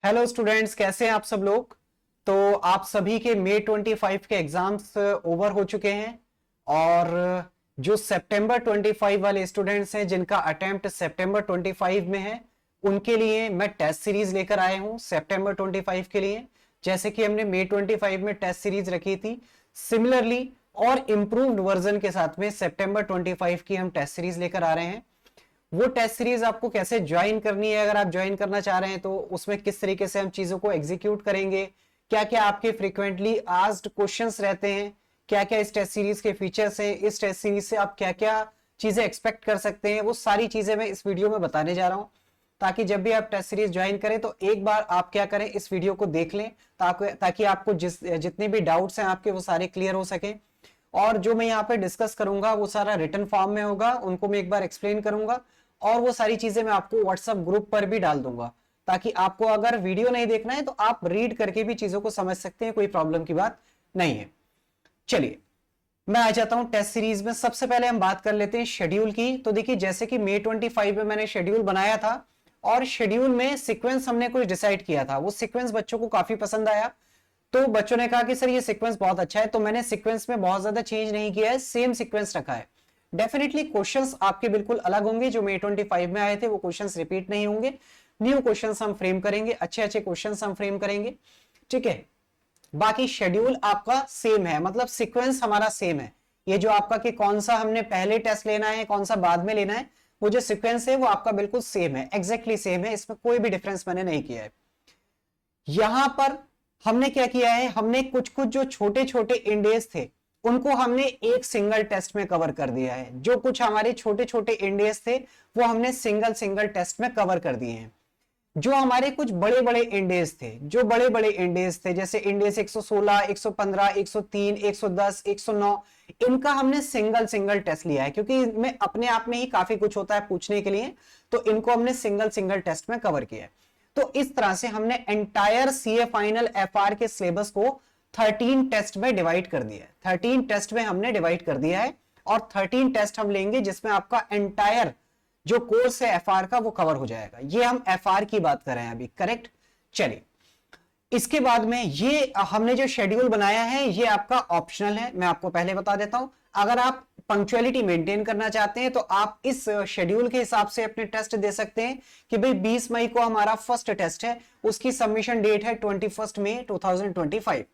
Hello students, कैसे हैं आप सब लोग। तो आप सभी के मई 25 के एग्जाम्स ओवर हो चुके हैं और जो सितंबर 25 वाले स्टूडेंट्स हैं जिनका अटेम्प्ट सितंबर 25 में है उनके लिए मैं टेस्ट सीरीज लेकर आया हूं सितंबर 25 के लिए। जैसे कि हमने मई 25 में टेस्ट सीरीज रखी थी, सिमिलरली और इंप्रूव्ड वर्जन के साथ में सितंबर 25 की हम टेस्ट सीरीज लेकर आ रहे हैं। वो टेस्ट सीरीज आपको कैसे ज्वाइन करनी है, अगर आप ज्वाइन करना चाह रहे हैं तो उसमें किस तरीके से हम चीजों को एग्जीक्यूट करेंगे, क्या क्या आपके फ्रीक्वेंटली आस्क्ड क्वेश्चंस रहते हैं, क्या क्या इस टेस्ट सीरीज के फीचर्स हैं, इस टेस्ट सीरीज से आप क्या क्या चीजें एक्सपेक्ट कर सकते हैं, वो सारी चीजें मैं इस वीडियो में बताने जा रहा हूं। ताकि जब भी आप टेस्ट सीरीज ज्वाइन करें तो एक बार आप क्या करें, इस वीडियो को देख लें ताकि आपको जितने भी डाउट्स हैं आपके वो सारे क्लियर हो सके। और जो मैं यहाँ पे डिस्कस करूंगा वो सारा रिटन फॉर्म में होगा, उनको मैं एक बार एक्सप्लेन करूंगा और वो सारी चीजें मैं आपको व्हाट्सएप ग्रुप पर भी डाल दूंगा ताकि आपको अगर वीडियो नहीं देखना है तो आप रीड करके भी चीजों को समझ सकते हैं, कोई प्रॉब्लम की बात नहीं है। चलिए मैं आ जाता हूं टेस्ट सीरीज में। सबसे पहले हम बात कर लेते हैं शेड्यूल की। तो देखिए जैसे कि मई 25 में मैंने शेड्यूल बनाया था और शेड्यूल में सीक्वेंस हमने कुछ डिसाइड किया था, वो सीक्वेंस बच्चों को काफी पसंद आया। तो बच्चों ने कहा कि सर ये सीक्वेंस बहुत अच्छा है, तो मैंने सीक्वेंस में बहुत ज्यादा चेंज नहीं किया है, सेम सीक्वेंस रखा है। डेफिनेटली क्वेश्चंस आपके बिल्कुल अलग होंगे, जो मई 25 में आए थे वो क्वेश्चंस रिपीट नहीं होंगे, न्यू क्वेश्चंस हम फ्रेम करेंगे, अच्छे अच्छे क्वेश्चंस हम फ्रेम करेंगे। ठीक है, बाकी शेड्यूल आपका सेम है, मतलब सीक्वेंस हमारा सेम है। ये जो आपका कि कौन सा हमने पहले टेस्ट लेना है कौन सा बाद में लेना है, वो जो सीक्वेंस है वो आपका बिल्कुल सेम है, एग्जैक्टली सेम है, इसमें कोई भी डिफरेंस मैंने नहीं किया है। यहां पर हमने क्या किया है, हमने कुछ कुछ जो छोटे छोटे इंडेज थे उनको हमने एक सिंगल टेस्ट में कवर कर दिया है। जो कुछ हमारे छोटे छोटे इंडेज थे वो हमने सिंगल सिंगल टेस्ट में कवर कर दिए हैं। जो हमारे कुछ बड़े बड़े इंडेज थे, जो बड़े बड़े इंडेज थे जैसे इंडेज 116, 115, 103, 110, 109, इनका हमने सिंगल सिंगल टेस्ट लिया है क्योंकि इनमें अपने आप में ही काफी कुछ होता है पूछने के लिए, तो इनको हमने सिंगल सिंगल टेस्ट में कवर किया है। तो इस तरह से हमने एंटायर सीए फाइनल एफआर के सिलेबस को 13 टेस्ट में डिवाइड कर दिया है। 13 टेस्ट में हमने डिवाइड कर दिया है और 13 टेस्ट हम लेंगे जिसमें आपका एंटायर जो कोर्स है एफआर का वो कवर हो जाएगा। ये हम एफआर की बात कर रहे हैं अभी, करेक्ट। चलिए इसके बाद में ये हमने जो शेड्यूल बनाया है ये आपका ऑप्शनल है, मैं आपको पहले बता देता हूं। अगर आप पंक्चुअलिटी मेंटेन करना चाहते हैं तो आप इस शेड्यूल के हिसाब से अपने टेस्ट दे सकते हैं कि भाई 20 मई को हमारा फर्स्ट टेस्ट है, उसकी सबमिशन डेट है 21 मई 2025।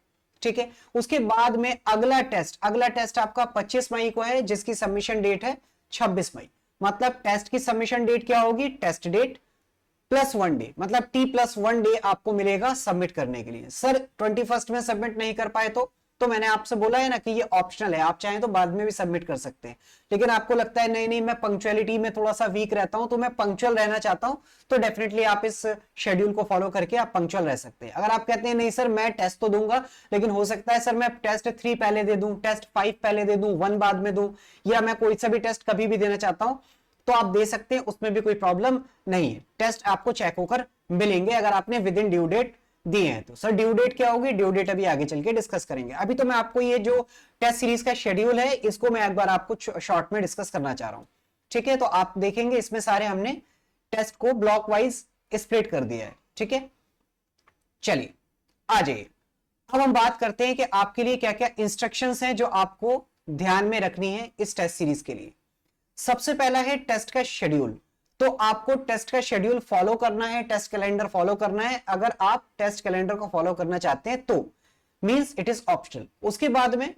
ठीक है, उसके बाद में अगला टेस्ट आपका 25 मई को है जिसकी सबमिशन डेट है 26 मई। मतलब टेस्ट की सबमिशन डेट क्या होगी, टेस्ट डेट प्लस 1 डे, मतलब T+1 डे आपको मिलेगा सबमिट करने के लिए। सर 21 में सबमिट नहीं कर पाए तो मैंने आपसे बोला है ना कि ये ऑप्शनल है, आप चाहें तो बाद में भी सबमिट कर सकते हैं। लेकिन आपको लगता है नहीं नहीं मैं पंक्चुअलिटी में थोड़ा सा वीक रहता हूं तो मैं पंक्चुअल रहना चाहता हूं, तो डेफिनेटली आप इस शेड्यूल को फॉलो करके आप पंक्चुअल रह सकते हैं। अगर आप कहते हैं नहीं सर मैं टेस्ट तो दूंगा लेकिन हो सकता है सर मैं टेस्ट 3 पहले दे दूं, टेस्ट 5 पहले दे दूं, 1 बाद में दूं, या मैं कोई सा भी टेस्ट कभी भी देना चाहता हूं, तो आप दे सकते हैं, उसमें भी कोई प्रॉब्लम नहीं है। टेस्ट आपको चेक होकर मिलेंगे अगर आपने विद इन ड्यू डेट दिए हैं तो। सर ड्यू डेट क्या होगी, ड्यू डेट अभी आगे चल के डिस्कस करेंगे। अभी तो मैं आपको ये जो टेस्ट सीरीज का शेड्यूल है इसको मैं एक बार आपको शॉर्ट में डिस्कस करना चाह रहा हूं। ठीक है, तो आप देखेंगे इसमें सारे हमने टेस्ट को ब्लॉक वाइज स्प्लिट कर दिया है। ठीक है, चलिए आ जाइए, अब हम बात करते हैं कि आपके लिए क्या क्या इंस्ट्रक्शंस हैं जो आपको ध्यान में रखनी है इस टेस्ट सीरीज के लिए। सबसे पहला है टेस्ट का शेड्यूल। तो आपको टेस्ट का शेड्यूल फॉलो करना है, टेस्ट कैलेंडर फॉलो करना है। अगर आप टेस्ट कैलेंडर को फॉलो करना चाहते हैं तो मींस इट इज ऑप्शनल। उसके बाद में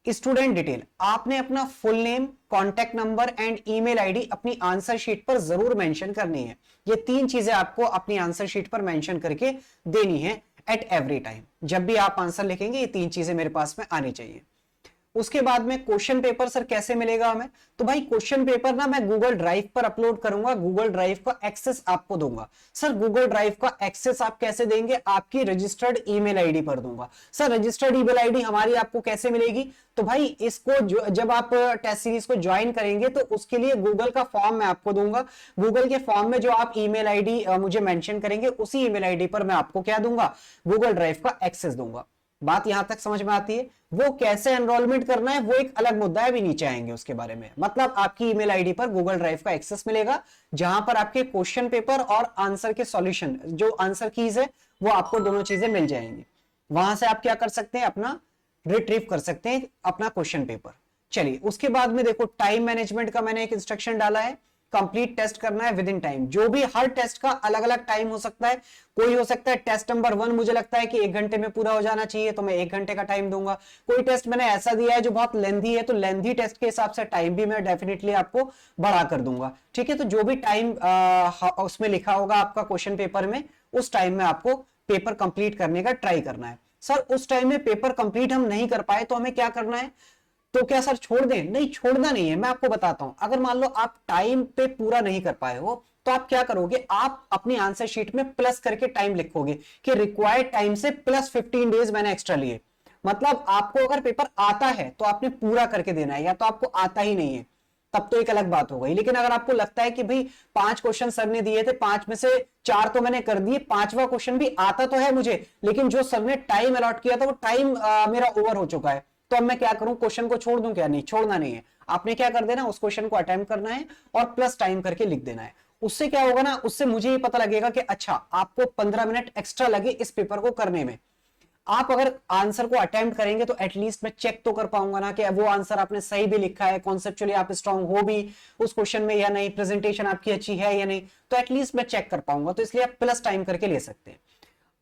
स्टूडेंट डिटेल, आपने अपना full name, contact number and email ID अपनी आंसर शीट पर जरूर मेंशन करनी है। ये 3 चीजें आपको अपनी आंसर शीट पर मेंशन करके देनी है एट एवरी टाइम। जब भी आप आंसर लिखेंगे ये 3 चीजें मेरे पास में आनी चाहिए। उसके बाद में क्वेश्चन पेपर सर कैसे मिलेगा हमें, तो भाई क्वेश्चन पेपर ना मैं गूगल ड्राइव पर अपलोड करूंगा, गूगल ड्राइव का एक्सेस आपको दूंगा। सर गूगल ड्राइव का एक्सेस आप कैसे देंगे, आपकी रजिस्टर्ड ईमेल आईडी पर दूंगा। सर रजिस्टर्ड ईमेल आईडी हमारी आपको कैसे मिलेगी, तो भाई इसको जब आप टेस्ट सीरीज को ज्वाइन करेंगे तो उसके लिए गूगल का फॉर्म मैं आपको दूंगा। गूगल के फॉर्म में जो आप ईमेल आईडी मुझे मेंशन करेंगे उसी ईमेल आईडी पर मैं आपको क्या दूंगा, गूगल ड्राइव का एक्सेस दूंगा। बात यहां तक समझ में आती है? वो कैसे एनरोलमेंट करना है वो एक अलग मुद्दा है, अभी नीचे आएंगे उसके बारे में। मतलब आपकी ईमेल आईडी पर गूगल ड्राइव का एक्सेस मिलेगा, जहां पर आपके क्वेश्चन पेपर और आंसर के सॉल्यूशन, जो आंसर कीज है वो आपको दोनों चीजें मिल जाएंगी। वहां से आप क्या कर सकते हैं, अपना रिट्रीव कर सकते हैं अपना क्वेश्चन पेपर। चलिए उसके बाद में देखो, टाइम मैनेजमेंट का मैंने एक इंस्ट्रक्शन डाला है, कंप्लीट टेस्ट करना है विद इन टाइम। जो भी हर टेस्ट का अलग अलग टाइम हो सकता है, कोई हो सकता है टेस्ट नंबर 1 मुझे लगता है कि 1 घंटे में पूरा हो जाना चाहिए, तो मैं 1 घंटे का टाइम दूंगा। कोई टेस्ट मैंने ऐसा दिया है जो बहुत लेंथी है, तो लेंथी टेस्ट के हिसाब से टाइम भी मैं डेफिनेटली आपको बढ़ा कर दूंगा। ठीक है, तो जो भी टाइम उसमें लिखा होगा आपका क्वेश्चन पेपर में, उस टाइम में आपको पेपर कंप्लीट करने का ट्राई करना है। सर उस टाइम में पेपर कंप्लीट हम नहीं कर पाए तो हमें क्या करना है? तो क्या सर छोड़ दें? नहीं, छोड़ना नहीं है, मैं आपको बताता हूं। अगर मान लो आप टाइम पे पूरा नहीं कर पाए हो, तो आप क्या करोगे, आप अपनी आंसर शीट में प्लस करके टाइम लिखोगे कि रिक्वायर्ड टाइम से प्लस 15 डेज मैंने एक्स्ट्रा लिए। मतलब आपको अगर पेपर आता है तो आपने पूरा करके देना है, या तो आपको आता ही नहीं है तब तो एक अलग बात हो गई। लेकिन अगर आपको लगता है कि भाई 5 क्वेश्चन सर ने दिए थे, 5 में से 4 तो मैंने कर दिए, 5वां क्वेश्चन भी आता तो है मुझे, लेकिन जो सर ने टाइम अलॉट किया था वो टाइम मेरा ओवर हो चुका है, तो अब मैं क्या करूं, क्वेश्चन को छोड़ दूं क्या? नहीं, छोड़ना नहीं है। आपने क्या कर देना, उस क्वेश्चन को अटेम्प्ट करना है और प्लस टाइम करके लिख देना है। उससे क्या होगा ना, उससे मुझे ये पता लगेगा कि अच्छा आपको 15 मिनट एक्स्ट्रा लगे इस पेपर को करने में। आप अगर आंसर को अटेम्प्ट करेंगे तो एटलीस्ट मैं चेक तो कर पाऊंगा ना कि वो आंसर आपने सही भी लिखा है, कॉन्सेप्चुअली आप स्ट्रांग हो भी उस क्वेश्चन में या नहीं, प्रेजेंटेशन आपकी अच्छी है या नहीं, तो एटलीस्ट मैं चेक कर पाऊंगा। तो इसलिए आप प्लस टाइम करके ले सकते हैं।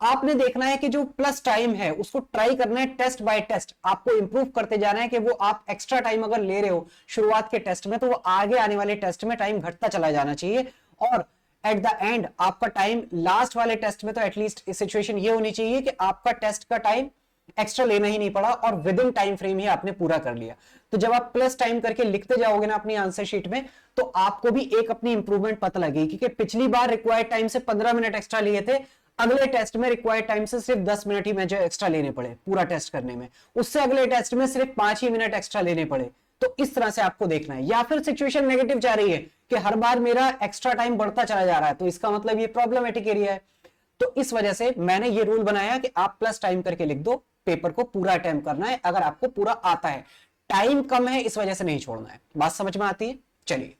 आपने देखना है कि जो प्लस टाइम है उसको ट्राई करना है टेस्ट बाय टेस्ट, आपको इंप्रूव करते जाना है कि वो आप एक्स्ट्रा टाइम अगर ले रहे हो शुरुआत के टेस्ट में, तो वो आगे आने वाले टेस्ट में टाइम घटता चला जाना चाहिए। और एट द एंड आपका टाइम लास्ट वाले टेस्ट में तो एटलीस्ट सिचुएशन ये होनी चाहिए कि आपका टेस्ट का टाइम एक्स्ट्रा लेना ही नहीं पड़ा और विद इन टाइम फ्रेम ही आपने पूरा कर लिया। तो जब आप प्लस टाइम करके लिखते जाओगे ना अपनी आंसर शीट में, तो आपको भी एक अपनी इंप्रूवमेंट पता लगेगी कि पिछली बार रिक्वायर्ड टाइम से 15 मिनट एक्स्ट्रा लिए थे, अगले टेस्ट में रिक्वायर्ड टाइम से सिर्फ 10 मिनट ही मुझे एक्स्ट्रा लेने पड़े पूरा टेस्ट करने में, उससे अगले टेस्ट में सिर्फ 5 ही मिनट एक्स्ट्रा लेने पड़े। तो इस तरह से आपको देखना है। या फिर सिचुएशन नेगेटिव जा रही है कि हर बार मेरा एक्स्ट्रा टाइम बढ़ता चला जा रहा है, तो इसका मतलब ये प्रॉब्लमेटिक एरिया है। तो इस वजह से मैंने ये रूल बनाया कि आप प्लस टाइम करके लिख दो, पेपर को पूरा अटेम्प्ट करना है अगर आपको पूरा आता है। टाइम कम है इस वजह से नहीं छोड़ना है। बात समझ में आती है? चलिए,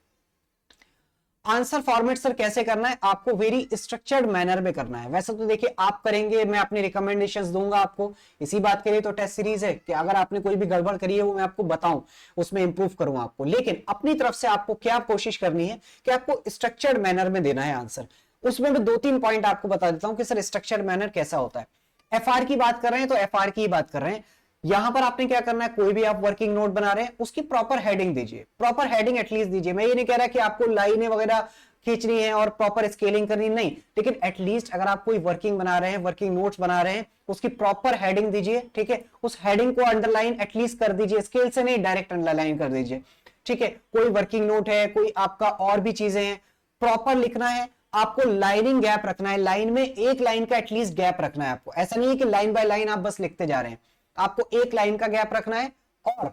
आंसर फॉर्मेट सर कैसे करना है? आपको वेरी स्ट्रक्चर्ड मैनर में करना है। वैसे तो देखिए आप करेंगे, मैं अपनी रिकमेंडेशंस दूंगा आपको, इसी बात के लिए तो टेस्ट सीरीज है कि अगर आपने कोई भी गड़बड़ करी है वो मैं आपको बताऊं, उसमें इंप्रूव करूं आपको। लेकिन अपनी तरफ से आपको क्या कोशिश करनी है कि आपको स्ट्रक्चर्ड मैनर में देना है आंसर। उसमें मैं 2-3 पॉइंट आपको बता देता हूं कि सर स्ट्रक्चर्ड मैनर कैसा होता है। एफआर की बात कर रहे हैं तो एफआर की बात कर रहे हैं। यहां पर आपने क्या करना है, कोई भी आप वर्किंग नोट बना रहे हैं उसकी प्रॉपर हेडिंग दीजिए, प्रॉपर हेडिंग एटलीस्ट दीजिए। मैं ये नहीं कह रहा कि आपको लाइनें वगैरह खींचनी है और प्रॉपर स्केलिंग करनी, नहीं, लेकिन एटलीस्ट अगर आप कोई वर्किंग बना रहे हैं, वर्किंग नोट्स बना रहे हैं, उसकी प्रॉपर हेडिंग दीजिए। ठीक है, उस हेडिंग को अंडरलाइन एटलीस्ट कर दीजिए, स्केल से नहीं डायरेक्ट अंडरलाइन कर दीजिए। ठीक है, कोई वर्किंग नोट है, कोई आपका और भी चीजें हैं, प्रॉपर लिखना है। आपको लाइनिंग गैप रखना है, लाइन में एक लाइन का एटलीस्ट गैप रखना है आपको। ऐसा नहीं है कि लाइन बाय लाइन आप बस लिखते जा रहे हैं, आपको एक लाइन का गैप रखना है और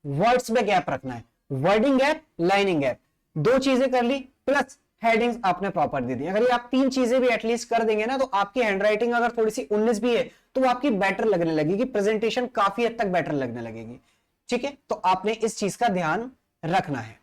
वर्ड्स में गैप रखना है। वर्डिंग गैप, लाइनिंग गैप, दो चीजें कर ली, प्लस हेडिंग्स आपने प्रॉपर दे दी। अगर ये आप 3 चीजें भी एटलीस्ट कर देंगे ना, तो आपकी हैंडराइटिंग अगर थोड़ी सी 19 भी है तो वो आपकी बेटर लगने लगेगी, प्रेजेंटेशन काफी हद तक बेटर लगने लगेगी। ठीक है, तो आपने इस चीज का ध्यान रखना है।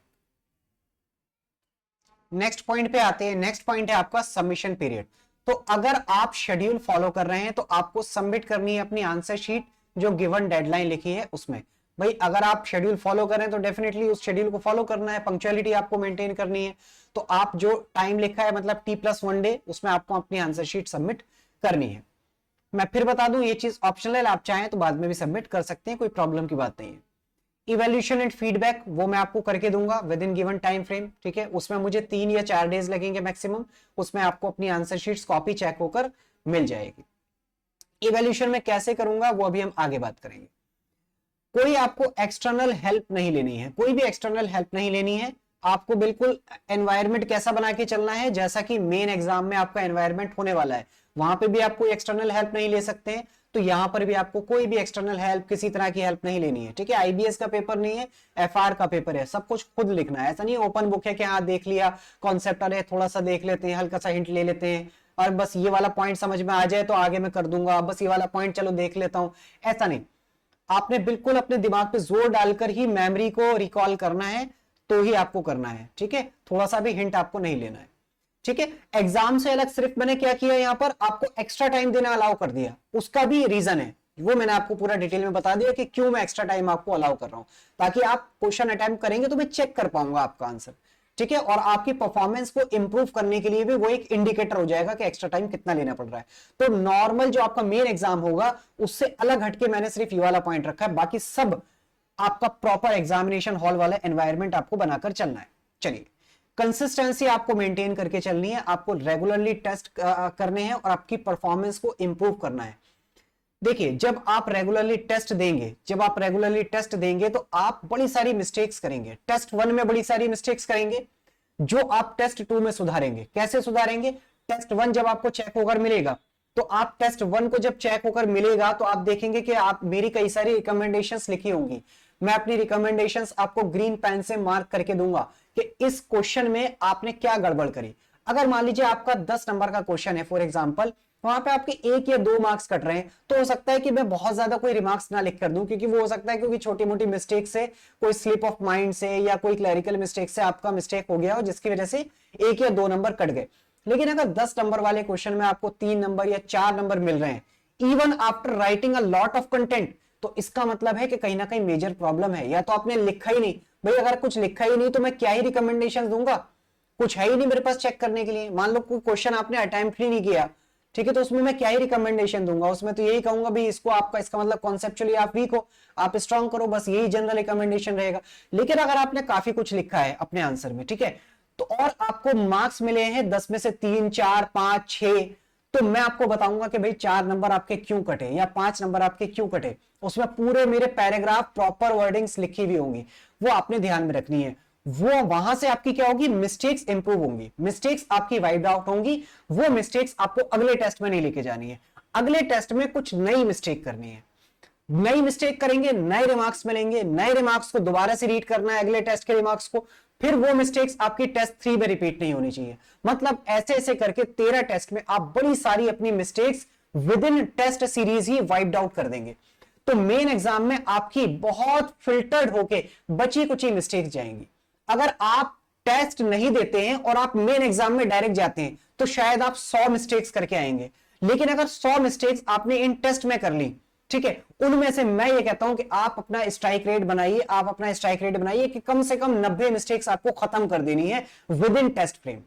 नेक्स्ट पॉइंट पे आते हैं। नेक्स्ट पॉइंट है आपका सबमिशन पीरियड। तो अगर आप शेड्यूल फॉलो कर रहे हैं तो आपको सबमिट करनी है अपनी आंसर शीट जो गिवन डेडलाइन लिखी है उसमें। भाई अगर आप शेड्यूल फॉलो कर रहे हैं तो डेफिनेटली उस शेड्यूल को फॉलो करना है, पंक्चुअलिटी आपको मेंटेन करनी है। तो आप जो टाइम लिखा है मतलब T+1 डे, उसमें आपको अपनी आंसर शीट सबमिट करनी है। मैं फिर बता दूं ये चीज ऑप्शनल है, आप चाहें तो बाद में भी सबमिट कर सकते हैं, कोई प्रॉब्लम की बात नहीं है। इवैल्यूएशन एंड फीडबैक वो मैं आपको करके दूंगा with in given time frame. ठीक है, उसमें मुझे 3 या 4 डेज लगेंगे मैक्सिमम, उसमें आपको अपनी आंसर शीट्स कॉपी चेक होकर मिल जाएगी। इवैल्यूएशन में कैसे करूंगा वो अभी हम आगे बात करेंगे। कोई आपको एक्सटर्नल हेल्प नहीं लेनी है, कोई भी एक्सटर्नल हेल्प नहीं लेनी है। आपको बिल्कुल एनवायरनमेंट कैसा बना के चलना है, जैसा कि मेन एग्जाम में आपका एनवायरनमेंट होने वाला है, वहां पे भी आप कोई एक्सटर्नल हेल्प नहीं ले सकते हैं। तो यहां पर भी आपको कोई भी एक्सटर्नल हेल्प, किसी तरह की हेल्प नहीं लेनी है। ठीक है, आईबीएस का पेपर नहीं है, एफआर का पेपर है, सब कुछ खुद लिखना है। ऐसा नहीं ओपन बुक है कि हाँ देख लिया कॉन्सेप्ट, अरे थोड़ा सा देख लेते हैं, हल्का सा हिंट ले लेते हैं, और बस ये वाला पॉइंट समझ में आ जाए तो आगे मैं कर दूंगा, बस ये वाला पॉइंट चलो देख लेता हूं, ऐसा नहीं। आपने बिल्कुल अपने दिमाग पे जोर डालकर ही मेमोरी को रिकॉल करना है, तो ही आपको करना है, ठीक है। थोड़ा सा भी हिंट आपको नहीं लेना है, ठीक है। एग्जाम से अलग सिर्फ मैंने क्या किया, यहां पर आपको एक्स्ट्रा टाइम देना अलाउ कर दिया, उसका भी रीजन है, वो मैंने आपको पूरा डिटेल में बता दिया कि क्यों मैं एक्स्ट्रा टाइम आपको अलाउ कर रहा हूं, ताकि आप क्वेश्चन अटेम्प्ट करेंगे तो मैं चेक कर पाऊंगा आपका आंसर, ठीक है। और आपकी परफॉर्मेंस को इंप्रूव करने के लिए भी वो एक इंडिकेटर हो जाएगा कि एक्स्ट्रा टाइम कितना लेना पड़ रहा है। तो नॉर्मल जो आपका मेन एग्जाम होगा उससे अलग हटके मैंने सिर्फ ये वाला पॉइंट रखा है, बाकी सब आपका प्रॉपर एग्जामिनेशन हॉल वाला एनवायरमेंट आपको बनाकर चलना है। चलिए, कंसिस्टेंसी आपको मेंटेन करके चलनी है, आपको रेगुलरली टेस्ट करने हैं और आपकी परफॉर्मेंस को इंप्रूव करना है। देखिए, जब आप रेगुलरली टेस्ट देंगे तो आप बड़ी सारी मिस्टेक्स करेंगे। टेस्ट 1 में बड़ी सारी मिस्टेक्स करेंगे जो आप टेस्ट 2 में सुधारेंगे। कैसे सुधारेंगे? टेस्ट 1 जब आपको चेक होकर मिलेगा तो आप टेस्ट 1 को जब चेक होकर मिलेगा तो आप देखेंगे कि आप मेरी कई सारी रिकमेंडेशंस लिखी होंगी, मैं अपनी रिकमेंडेशंस आपको ग्रीन पेन से मार्क करके दूंगा कि इस क्वेश्चन में आपने क्या गड़बड़ करी। अगर मान लीजिए आपका 10 नंबर का क्वेश्चन है फॉर एग्जांपल, वहां पे आपके 1 या 2 मार्क्स कट रहे हैं, तो हो सकता है कि मैं बहुत ज्यादा कोई रिमार्क्स ना लिख कर दूं, क्योंकि वो हो सकता है क्योंकि छोटी मोटी मिस्टेक से, कोई स्लिप ऑफ माइंड से या कोई क्लरिकल मिस्टेक से आपका मिस्टेक हो गया हो जिसकी वजह से 1 या 2 नंबर कट गए। लेकिन अगर 10 नंबर वाले क्वेश्चन में आपको 3 नंबर या 4 नंबर मिल रहे हैं even after writing a lot of content, तो इसका मतलब है कि कहीं ना कहीं मेजर प्रॉब्लम है, या तो आपने लिखा ही नहीं। भाई अगर कुछ लिखा ही नहीं तो मैं क्या ही रिकमेंडेशन दूंगा, कुछ है ही नहीं मेरे पास चेक करने के लिए। मान लो कोई क्वेश्चन आपने अटेम्प्ट ही नहीं किया, ठीक है, तो उसमें मैं क्या ही रिकमेंडेशन दूंगा, उसमें तो यही कहूंगा भाई इसको आपका, इसका मतलब कॉन्सेप्चुअली आप वीक हो, आप स्ट्रांग करो, बस यही जनरल रिकमेंडेशन रहेगा। लेकिन अगर आपने काफी कुछ लिखा है अपने आंसर में, ठीक है, तो और आपको मार्क्स मिले हैं 10 में से 3, 4, 5, 6, तो मैं आपको बताऊंगा कि भाई 4 नंबर आपके क्यों कटे या 5 नंबर आपके क्यों कटे। उसमें पूरे मेरे पैराग्राफ प्रॉपर वर्डिंग्स लिखी हुई होंगी, वो आपने ध्यान में रखनी है। वो वहां से आपकी क्या होगी, मिस्टेक्स इंप्रूव होंगी, मिस्टेक्स आपकी वाइप्ड आउट होंगी। वो मिस्टेक्स आपको अगले टेस्ट में नहीं लेके जानी है, अगले टेस्ट में कुछ नई मिस्टेक करनी है। नई मिस्टेक करेंगे, नए रिमार्क्स मिलेंगे, नए रिमार्क्स को दोबारा से रीड करना है अगले टेस्ट के रिमार्क्स को, फिर वो मिस्टेक्स आपकी टेस्ट 3 में रिपीट नहीं होनी चाहिए। मतलब ऐसे ऐसे करके 13 टेस्ट में आप बड़ी सारी अपनी mistakes within test series ही वाइप्ड आउट कर देंगे। तो मेन एग्जाम में आपकी बहुत फिल्टर्ड होके बची कुची मिस्टेक्स जाएंगी। अगर आप टेस्ट नहीं देते हैं और आप मेन एग्जाम में डायरेक्ट जाते हैं तो शायद आप 100 मिस्टेक्स करके आएंगे। लेकिन अगर 100 मिस्टेक्स आपने इन टेस्ट में कर ली, ठीक है, उनमें से मैं ये कहता हूं कि आप अपना स्ट्राइक रेट बनाइए, आप अपना स्ट्राइक रेट बनाइए कि कम से कम 90 मिस्टेक्स आपको खत्म कर देनी है within test frame.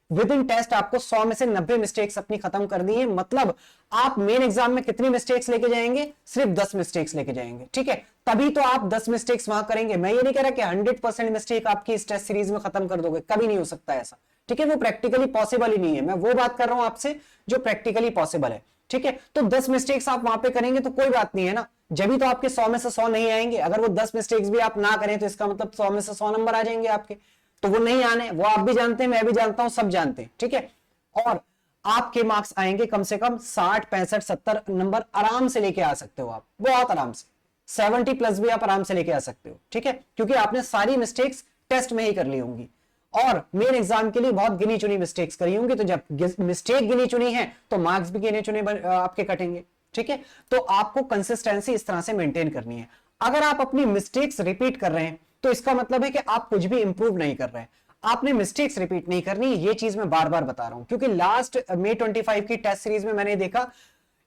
Within test आपको 100 में से 90 मिस्टेक्स अपनी खत्म कर दी है। मतलब आप मेन एग्जाम में कितनी मिस्टेक्स लेके जाएंगे, सिर्फ 10 मिस्टेक्स लेके जाएंगे, ठीक है। तभी तो आप 10 मिस्टेक्स वहां करेंगे। मैं ये नहीं कह रहा कि 100% मिस्टेक आपकी इस टेस्ट सीरीज में खत्म कर दोगे, कभी नहीं हो सकता ऐसा, ठीक है, वो प्रैक्टिकली पॉसिबल ही नहीं है। मैं वो बात कर रहा हूं आपसे जो प्रैक्टिकली पॉसिबल है, ठीक है। तो 10 मिस्टेक्स आप वहां पे करेंगे तो कोई बात नहीं है ना, जब भी तो आपके 100 में से 100 नहीं आएंगे। अगर वो 10 मिस्टेक्स भी आप ना करें तो इसका मतलब 100 में से 100 नंबर आ जाएंगे आपके, तो वो नहीं आने, वो आप भी जानते हैं, मैं भी जानता हूं, सब जानते हैं, ठीक है। और आपके मार्क्स आएंगे कम से कम 60, 65, 70 नंबर आराम से लेके आ सकते हो आप, बहुत आराम से 70 प्लस भी आप आराम से लेके आ सकते हो, ठीक है, क्योंकि आपने सारी मिस्टेक्स टेस्ट में ही कर ली होंगी और मेन एग्जाम के लिए बहुत गिनी चुनी मिस्टेक्स करी होंगी। तो जब मिस्टेक गिनी चुनी है तो मार्क्स भी गिने चुने आपके कटेंगे, ठीक है। तो आपको कंसिस्टेंसी इस तरह से मेंटेन करनी है। अगर आप अपनी मिस्टेक्स रिपीट कर रहे हैं तो इसका मतलब है कि आप कुछ भी इंप्रूव नहीं कर रहे हैं। आपने मिस्टेक्स रिपीट नहीं करनी, ये चीज मैं बार बार बता रहा हूं, क्योंकि लास्ट May 25 की टेस्ट सीरीज में मैंने देखा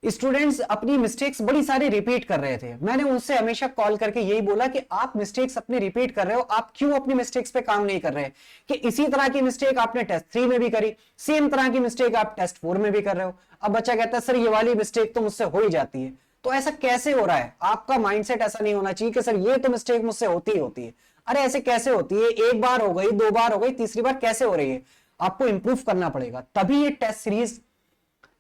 स्टूडेंट्स अपनी मिस्टेक्स बड़ी सारी रिपीट कर रहे थे। मैंने उनसे हमेशा कॉल करके यही बोला कि आप मिस्टेक्स अपनी रिपीट कर रहे हो, आप क्यों अपनी मिस्टेक्स पे काम नहीं कर रहे हैं? कि इसी तरह की मिस्टेक आपने टेस्ट 3 में भी करी, सेम तरह की मिस्टेक आप टेस्ट 4 में भी कर रहे हो। अब बच्चा कहता है सर ये वाली मिस्टेक तो मुझसे हो ही जाती है, तो ऐसा कैसे हो रहा है? आपका माइंडसेट ऐसा नहीं होना चाहिए कि सर ये तो मिस्टेक मुझसे होती ही होती है। अरे ऐसे कैसे होती है? एक बार हो गई, 2 बार हो गई, तीसरी बार कैसे हो रही है? आपको इंप्रूव करना पड़ेगा, तभी ये टेस्ट सीरीज